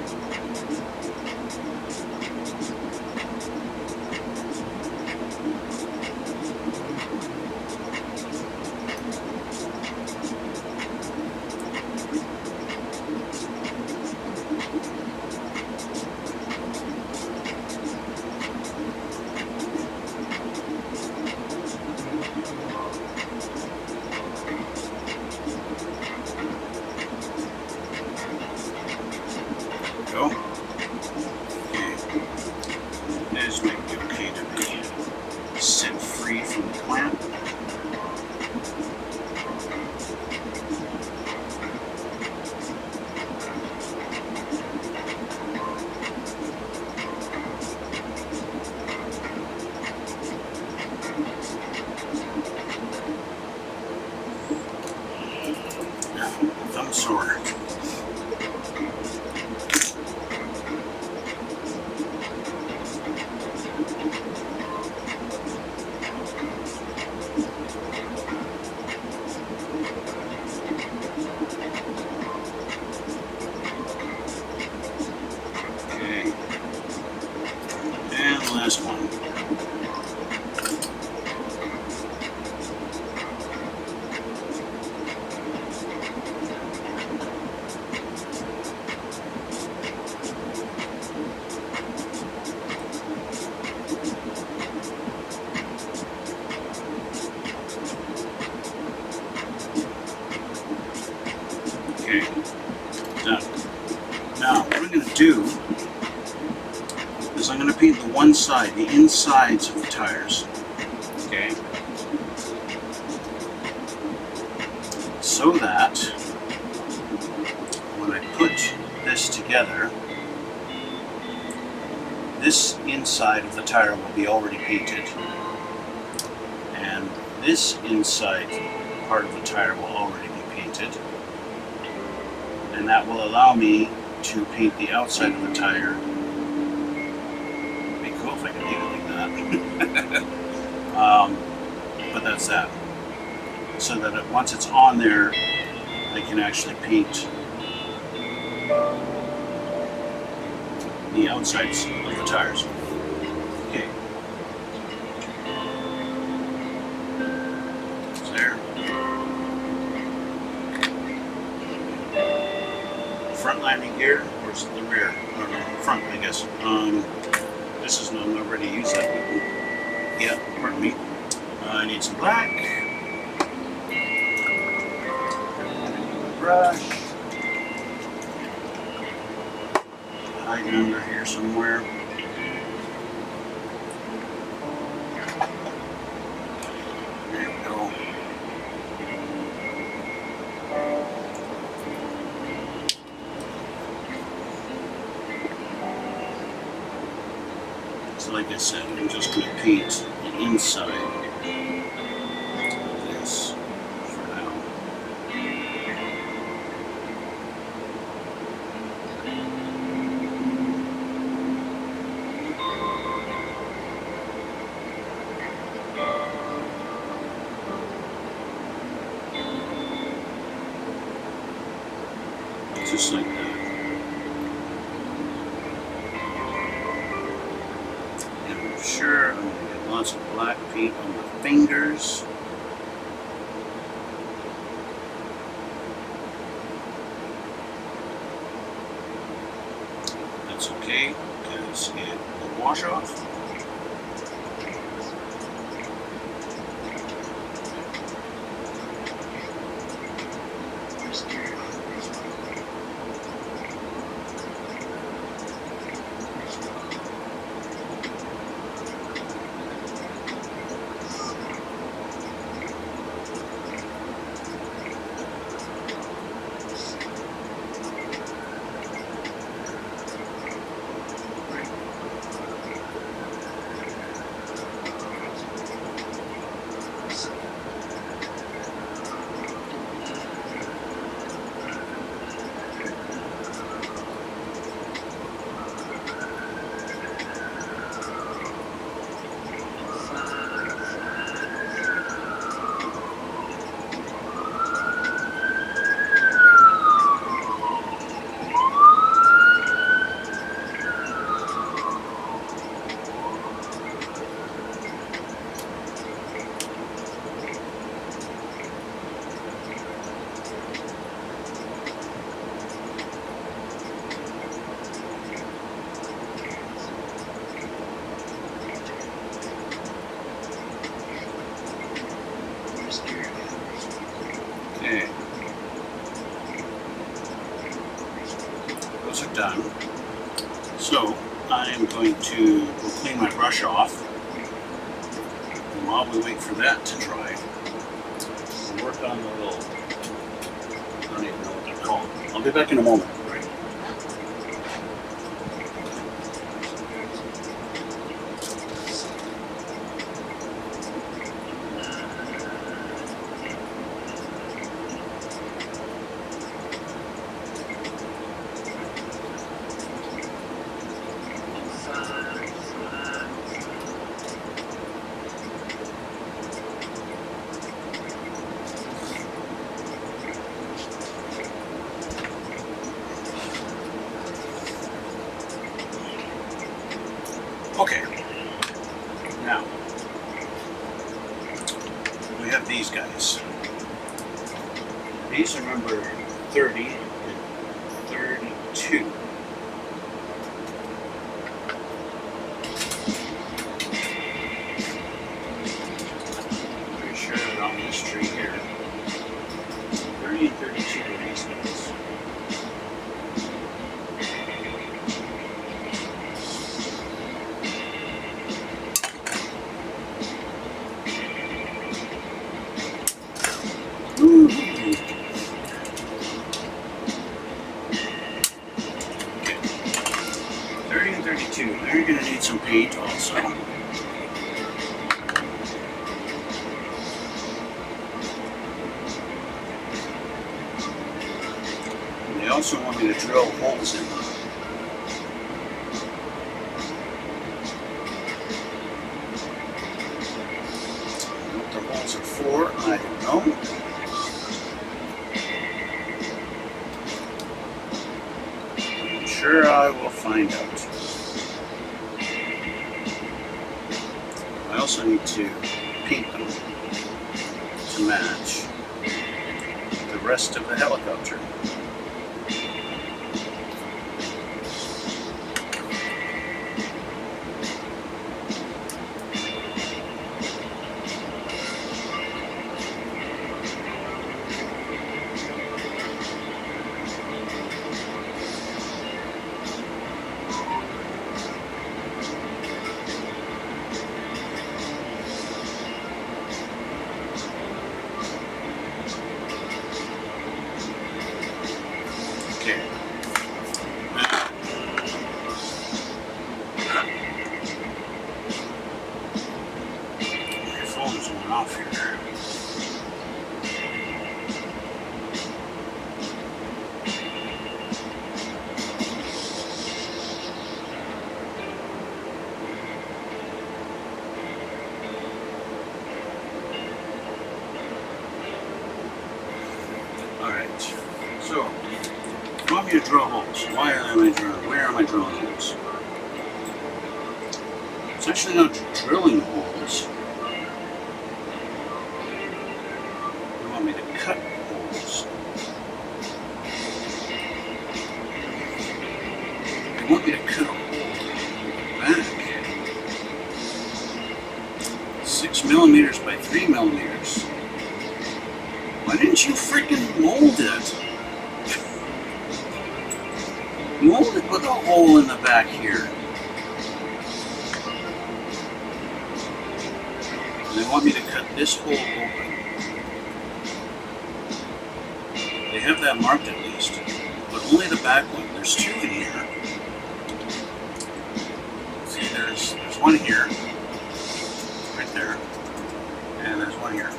Go. Okay. Those might be okay to be set free from the clamp. Thumb sore. Last one. Okay, done. Now, what I'm going to do is I'm going to paint the one side, the insides of the tires. Okay? So that when I put this together, this inside of the tire will be already painted, and this inside part of the tire will already be painted, and that will allow me to paint the outside of the tire. It'd be cool if I could leave it like that. But that's that. So that once it's on there, I can actually paint the outsides of the tires. Okay. It's there. Front landing gear, or is it the rear? I don't know. Front, I guess. This is not, I'm not ready to use that button. Yeah, pardon me. I need some black. Brush. Hiding under here somewhere. There we go. So like I said, I'm just going to paint the inside of this for now. Just like that. And I'm sure I'm going to get lots of black paint on the fingers. That's okay, because it will wash off. Okay. Those are done. So I am going to go clean my brush off. And while we wait for that to dry, we'll work on the little, I don't even know what they're called. I'll be back in a moment. Okay, now we have these guys. These are number 30 and 32. Pretty sure they're on this tree here. 30 and 32 are these guys. too. They're going to need some paint also. And they also want me to drill holes in them. What the holes are for, I don't know. I'm sure I will find out. I also need to paint them to match the rest of the helicopter. Okay. My phone's going off here. Alright. So, you want me to drill holes. Why am I drilling? Where am I drilling holes? It's actually not drilling holes. You want me to cut holes. They want me to cut a hole back. 6 millimeters by 3 millimeters. Why didn't you freaking mold it? Mold it with a hole in the back here. And they want me to cut this hole open. They have that marked at least, but only the back one. There's two in here. See, there's one here, right there, and there's one here.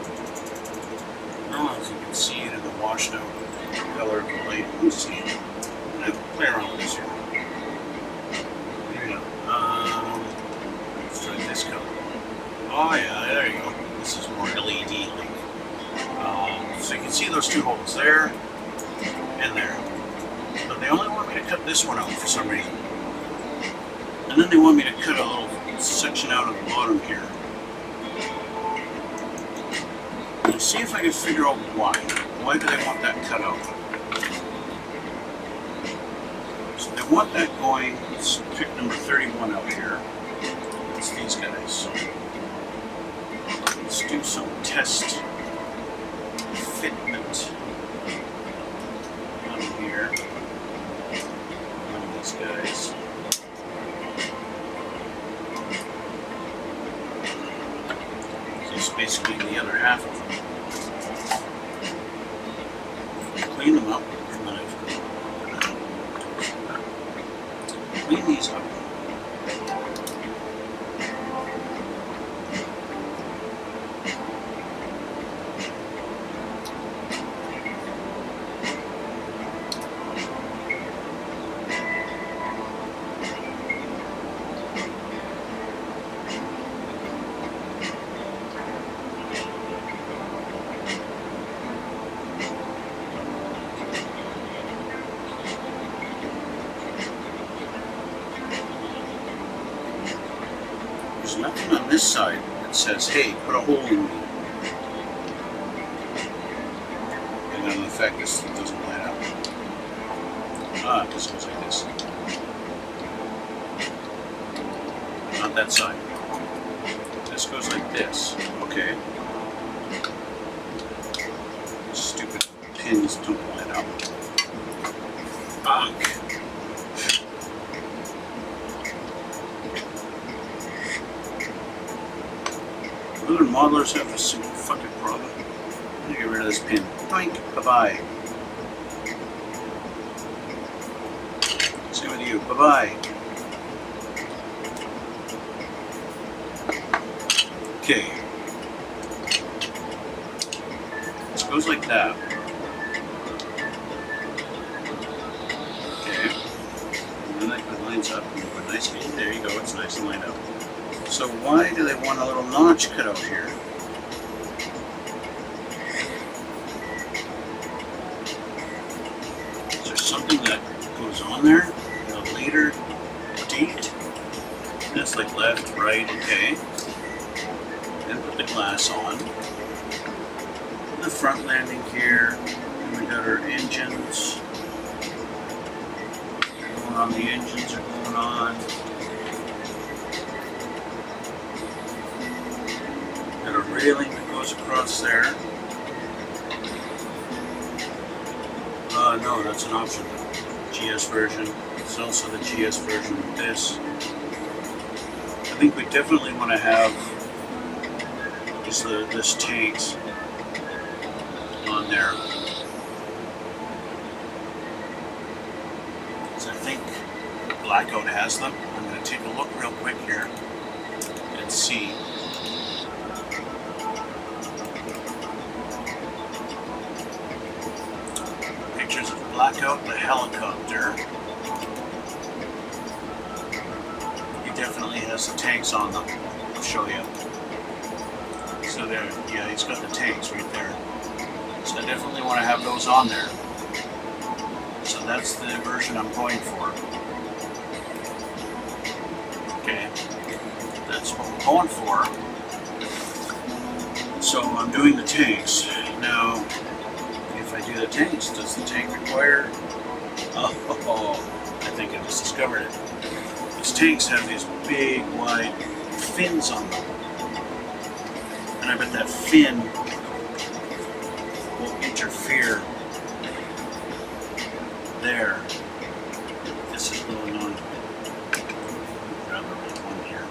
I don't know if you can see it in the washed out color of the light. Let me see. I'm going to play around with this here. There you go. Let's try this color. Oh yeah, there you go. This is more LED like. So you can see those two holes there and there. But they only want me to cut this one out for some reason. And then they want me to cut a little section out of the bottom here. Let's see if I can figure out why. Why do they want that cut out? So they want that going. Let's pick number 31 out here. It's these guys. So let's do some test fitment on here. On these guys. So it's basically the other half of them. Clean them up, and then clean these up. There's nothing on this side that says, hey, put a hole in me. And then the fact this doesn't line up. Ah, this goes like this. Not that side. This goes like this. Okay. Stupid pins don't line up. Fuck. Other modelers have the same fucking problem. I'm gonna get rid of this pin. Boink. Bye-bye. Same with you. Bye-bye. Okay. This goes like that. Okay. And then that lines up and put nicely. There you go, it's nice and lined up. So why do they want a little notch cut out here? Is there something that goes on there at a later date? That's like left, right, okay. Then put the glass on. The front landing gear. And we got our engines. Going on, the engines are going on. Got a railing that goes across there. No, that's an option. GS version. It's also the GS version of this. I think we definitely want to have this tanks on there. So I think Blackout has them. I'm going to take a look real quick here and see. Pictures of Blackout, the helicopter. He definitely has the tanks on them. I'll show you. So there, yeah, he's got the tanks right there. So I definitely want to have those on there. So that's the version I'm going for. Okay, that's what we're going for. So I'm doing the tanks. Now, if I do the tanks, does the tank require... Oh, I think I just discovered it. These tanks have these big, wide fins on them. And I bet that fin will interfere there. This is going on. Grab the right one here.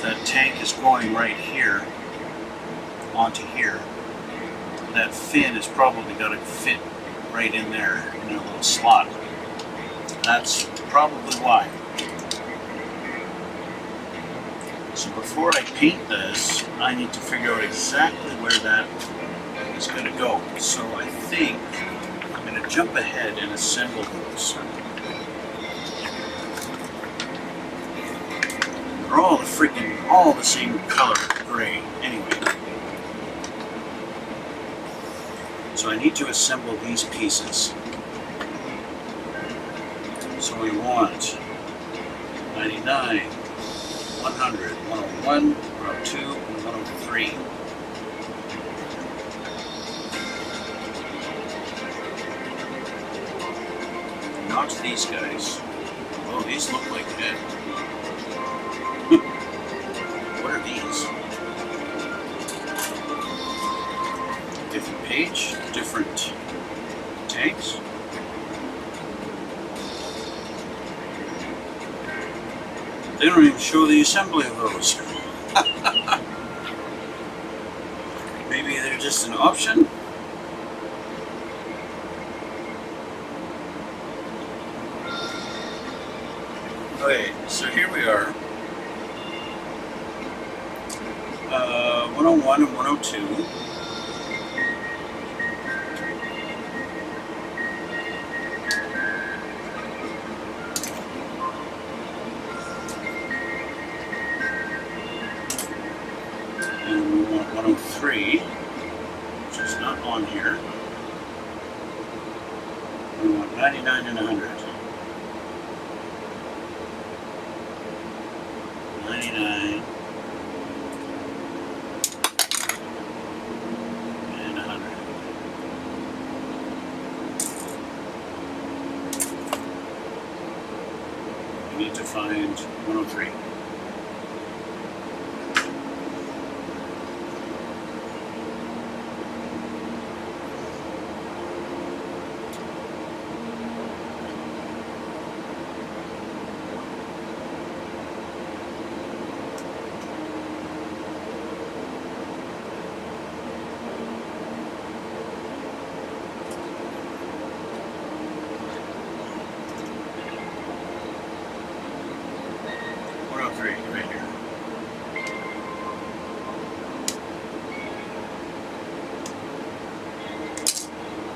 That tank is going right here onto here. That fin is probably got to fit right in there in a little slot. That's probably why. So before I paint this, I need to figure out exactly where that is going to go. So I think I'm going to jump ahead and assemble those. They're all the same color, gray, anyway. So I need to assemble these pieces. So we want 99, 100, 101, 102, and 103. Not these guys. Oh, these look like that. What are these? Different page, different tanks. They don't even show the assembly of those. Maybe they're just an option. Okay, so here we are. 101 and 102. And we want 103, which is not on here. We want 99 and 100. 99 and 100. We need to find 103.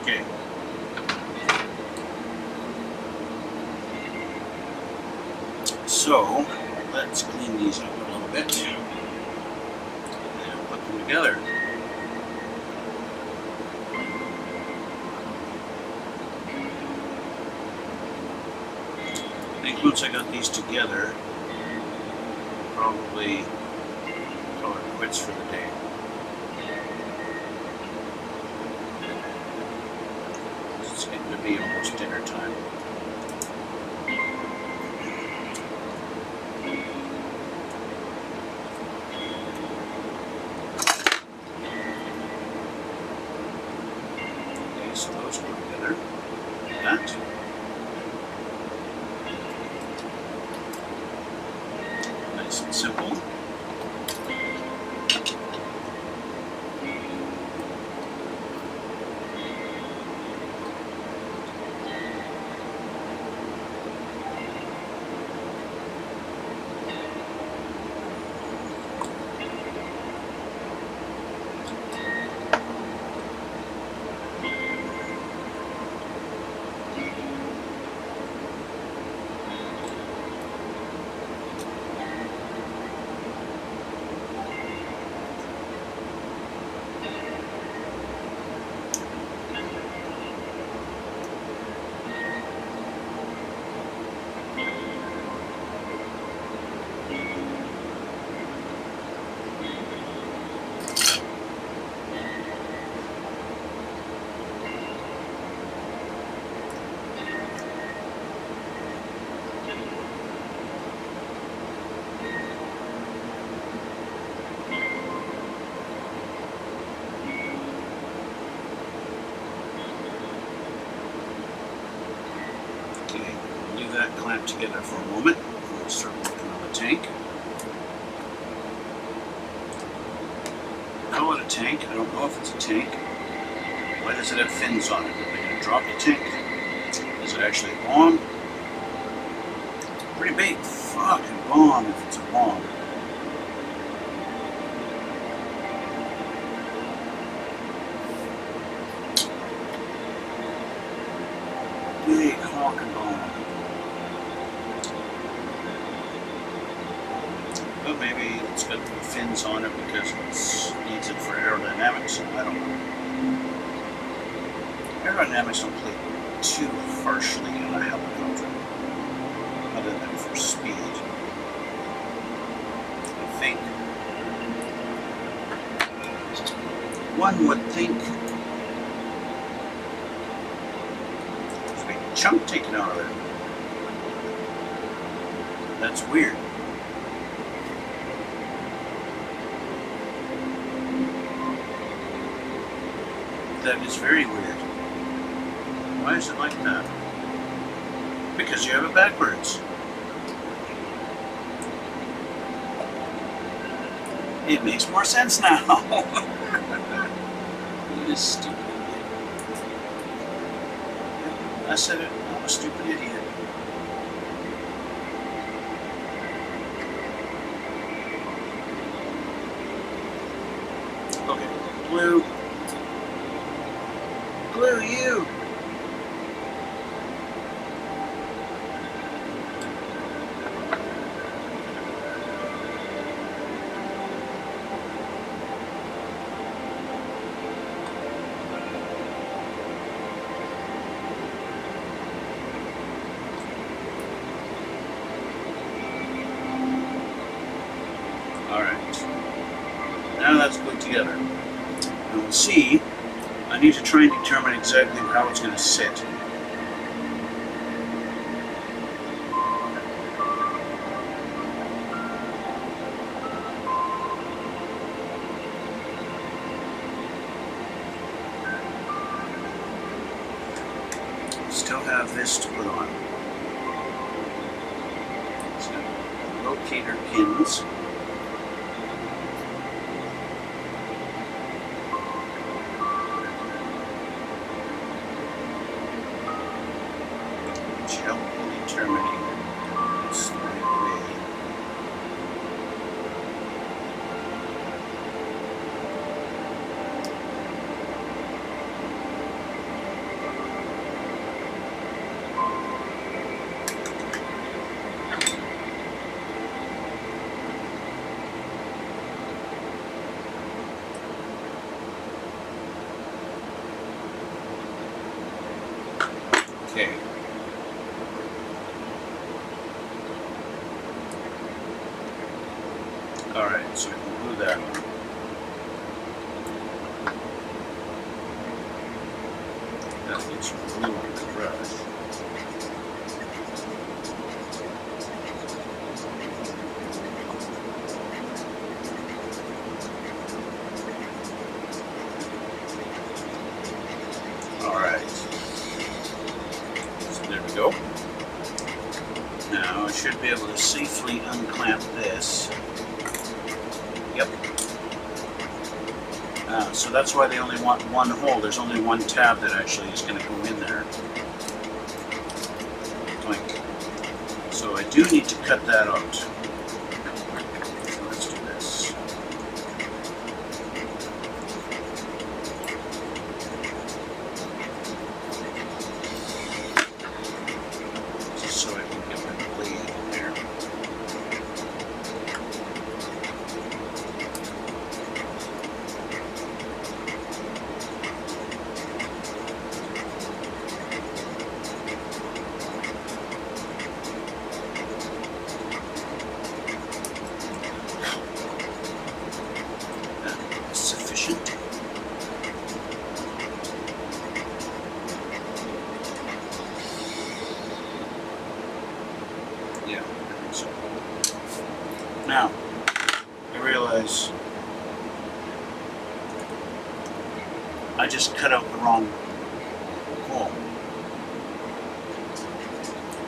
Okay. So let's clean these up a little bit and put them together. I think once I got these together, probably call it quits for the day. It's getting to be almost dinner time. Okay, so those go together like that. Nice and simple. That clamped together for a moment. Let's start working on the tank. Call it a tank. I don't know if it's a tank. Why does it have fins on it? Are they going to drop the tank? Is it actually a bomb? Pretty big fucking bomb if it's a bomb. Big honking bomb. But maybe it's got fins on it because it needs it for aerodynamics. I don't know. Aerodynamics don't play too harshly on a helicopter, other than for speed. I think one would think there's a big chunk taken out of it. That's weird. That is very weird. Why is it like that? Because you have it backwards. It makes more sense now. You stupid idiot. I said it. I'm a stupid idiot. Okay, blue. Glue you! Alright. Now that's glued together. And we'll see. I need to try and determine exactly how it's going to sit. Still have this to put on. So, locator pins. Okay. Alright, so we can glue that on. That needs some glue on the brush. Alright. So there we go. Now I should be able to safely unclamp this. Yep. So that's why they only want one hole. There's only one tab that actually is going to go in there. So I do need to cut that out. So let's do this. Just so I can get my blade in there. Sufficient. Yeah, I think so. Now, I realize I just cut out the wrong hole.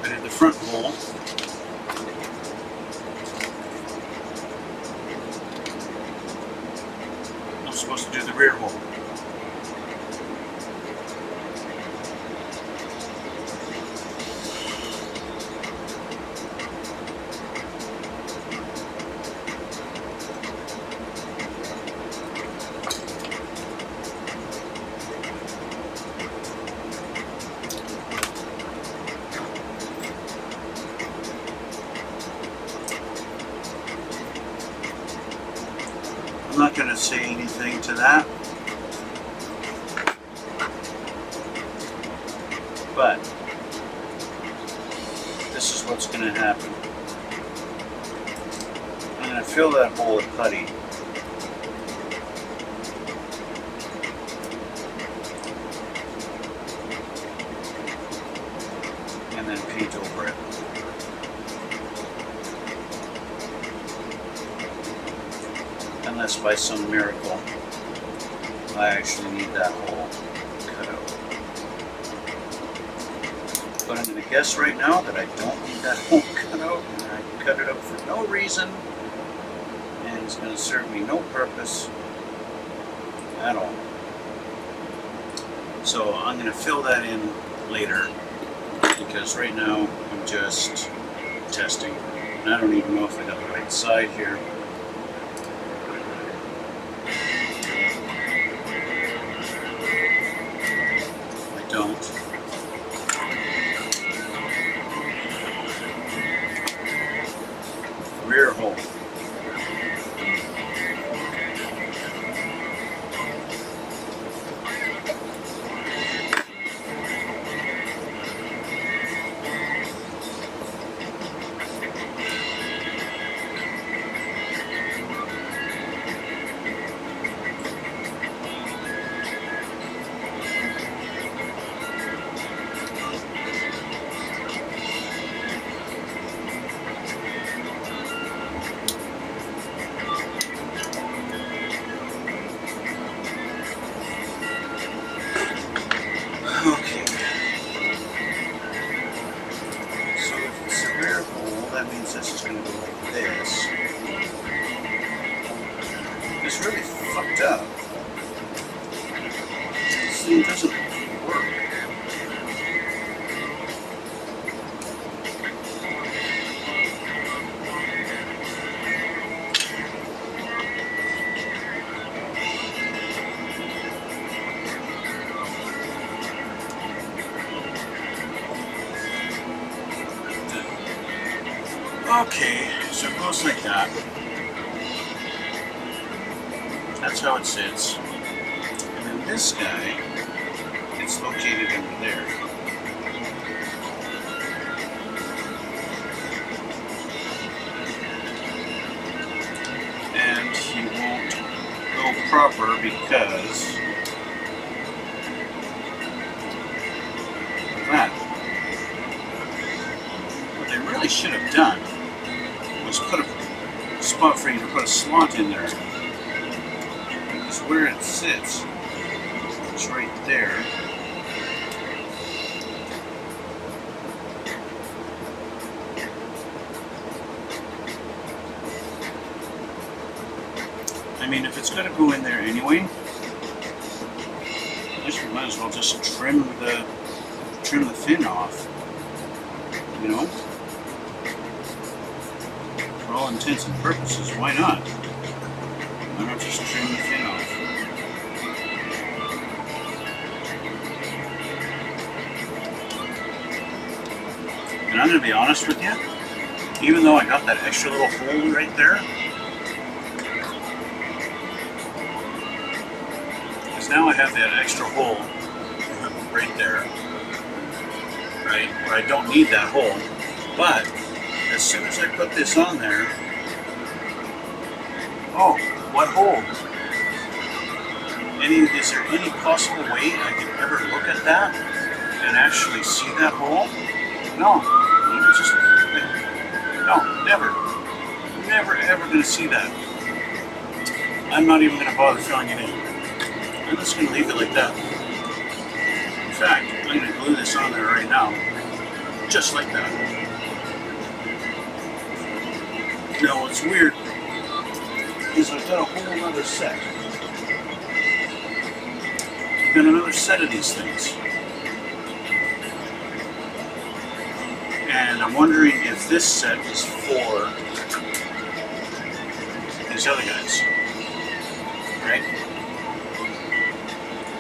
I did the front hole. I'm supposed to do the rear hole. I'm not going to say anything to that, but this is what's going to happen. I'm going to fill that hole with putty. And then paint over it. Unless by some miracle I actually need that hole cut out. But I'm going to guess right now that I don't need that hole cut out, and I cut it out for no reason, and it's going to serve me no purpose at all. So I'm going to fill that in later, because right now I'm just testing, and I don't even know if I got the right side here. Don't. Rear hole. Okay. So if it's a rear hole, that means this is going to go like this. It's really fucked up. This thing doesn't work. Okay, so it goes like that. That's how it sits. And then this guy, it's located under there. because of that. What they really should have done was put a spot for you to put a slot in there. It's where it sits. It's right there. I mean, if it's going to go in there anyway, I guess we might as well just trim the fin off. You know, for all intents and purposes, why not? Why not just trim the fin off? And I'm going to be honest with you, even though I got that extra little hole right there, because now I have that extra hole right there, right, where I don't need that hole, but as soon as I put this on there, oh, what hole? Is there any possible way I can ever look at that and actually see that hole? No, no, never ever going to see that. I'm not even going to bother filling it in. I'm just going to leave it like that. In fact, I'm going to glue this on there right now, just like that. Now, what's weird is I've got a whole other set. I've got another set of these things. And I'm wondering if this set is for these other guys. Right?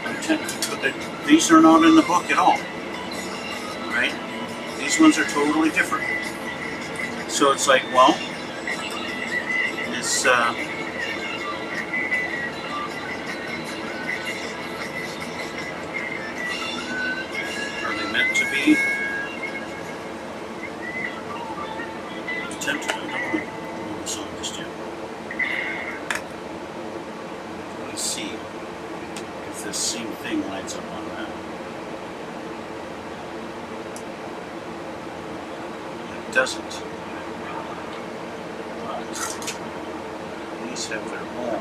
I'm tempted, but these are not in the book at all. Right? These ones are totally different. So it's like, well, it's are they meant to be? I'm tempted. I don't want to move this on just yet. Let me see if this same thing lines up on that. It doesn't. These have their own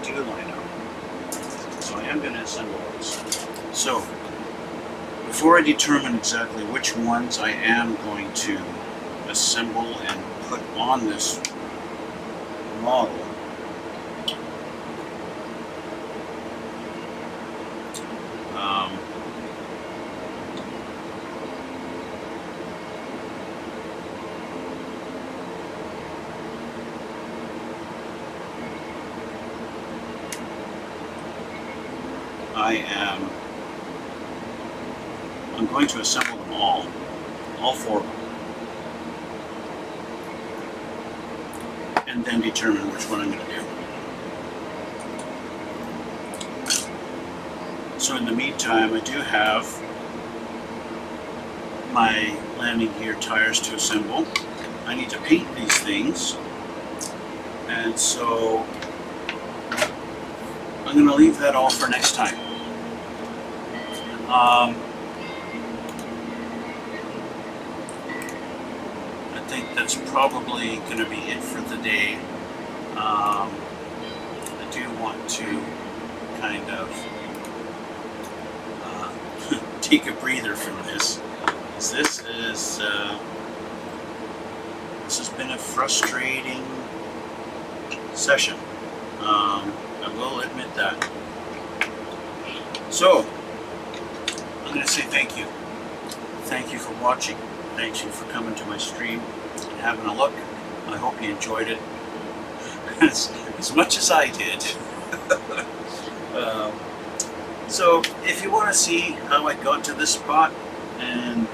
do line up. So I am going to assemble those. So before I determine exactly which ones I am going to assemble and put on this model, I'm going to assemble them all four of them, and then determine which one I'm going to do. So in the meantime, I do have my landing gear tires to assemble. I need to paint these things, and so I'm going to leave that all for next time. I think that's probably going to be it for the day. I do want to kind of take a breather from this. This has been a frustrating session. I will admit that. So, I'm going to say thank you. Thank you for watching. Thank you for coming to my stream and having a look. I hope you enjoyed it as much as I did. So, if you want to see how I got to this spot and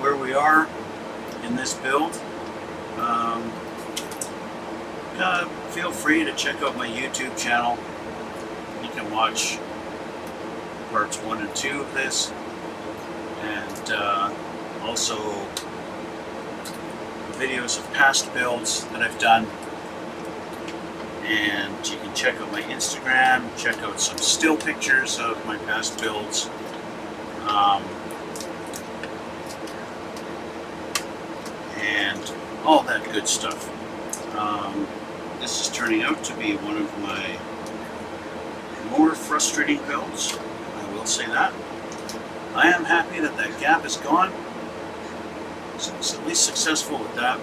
where we are in this build, feel free to check out my YouTube channel. You can watch parts 1 and 2 of this, and also videos of past builds that I've done, And you can check out my Instagram, check out some still pictures of my past builds. And all that good stuff. This is turning out to be one of my more frustrating builds, I will say that. I am happy that that gap is gone. So it's at least successful with that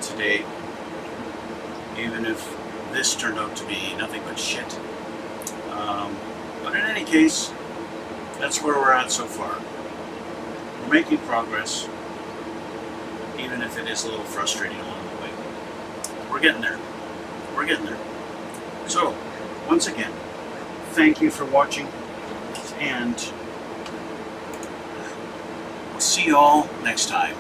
today, even if this turned out to be nothing but shit. But in any case, that's where we're at so far. We're making progress, even if it is a little frustrating along the way. We're getting there. We're getting there. So, once again, thank you for watching, and we'll see you all next time.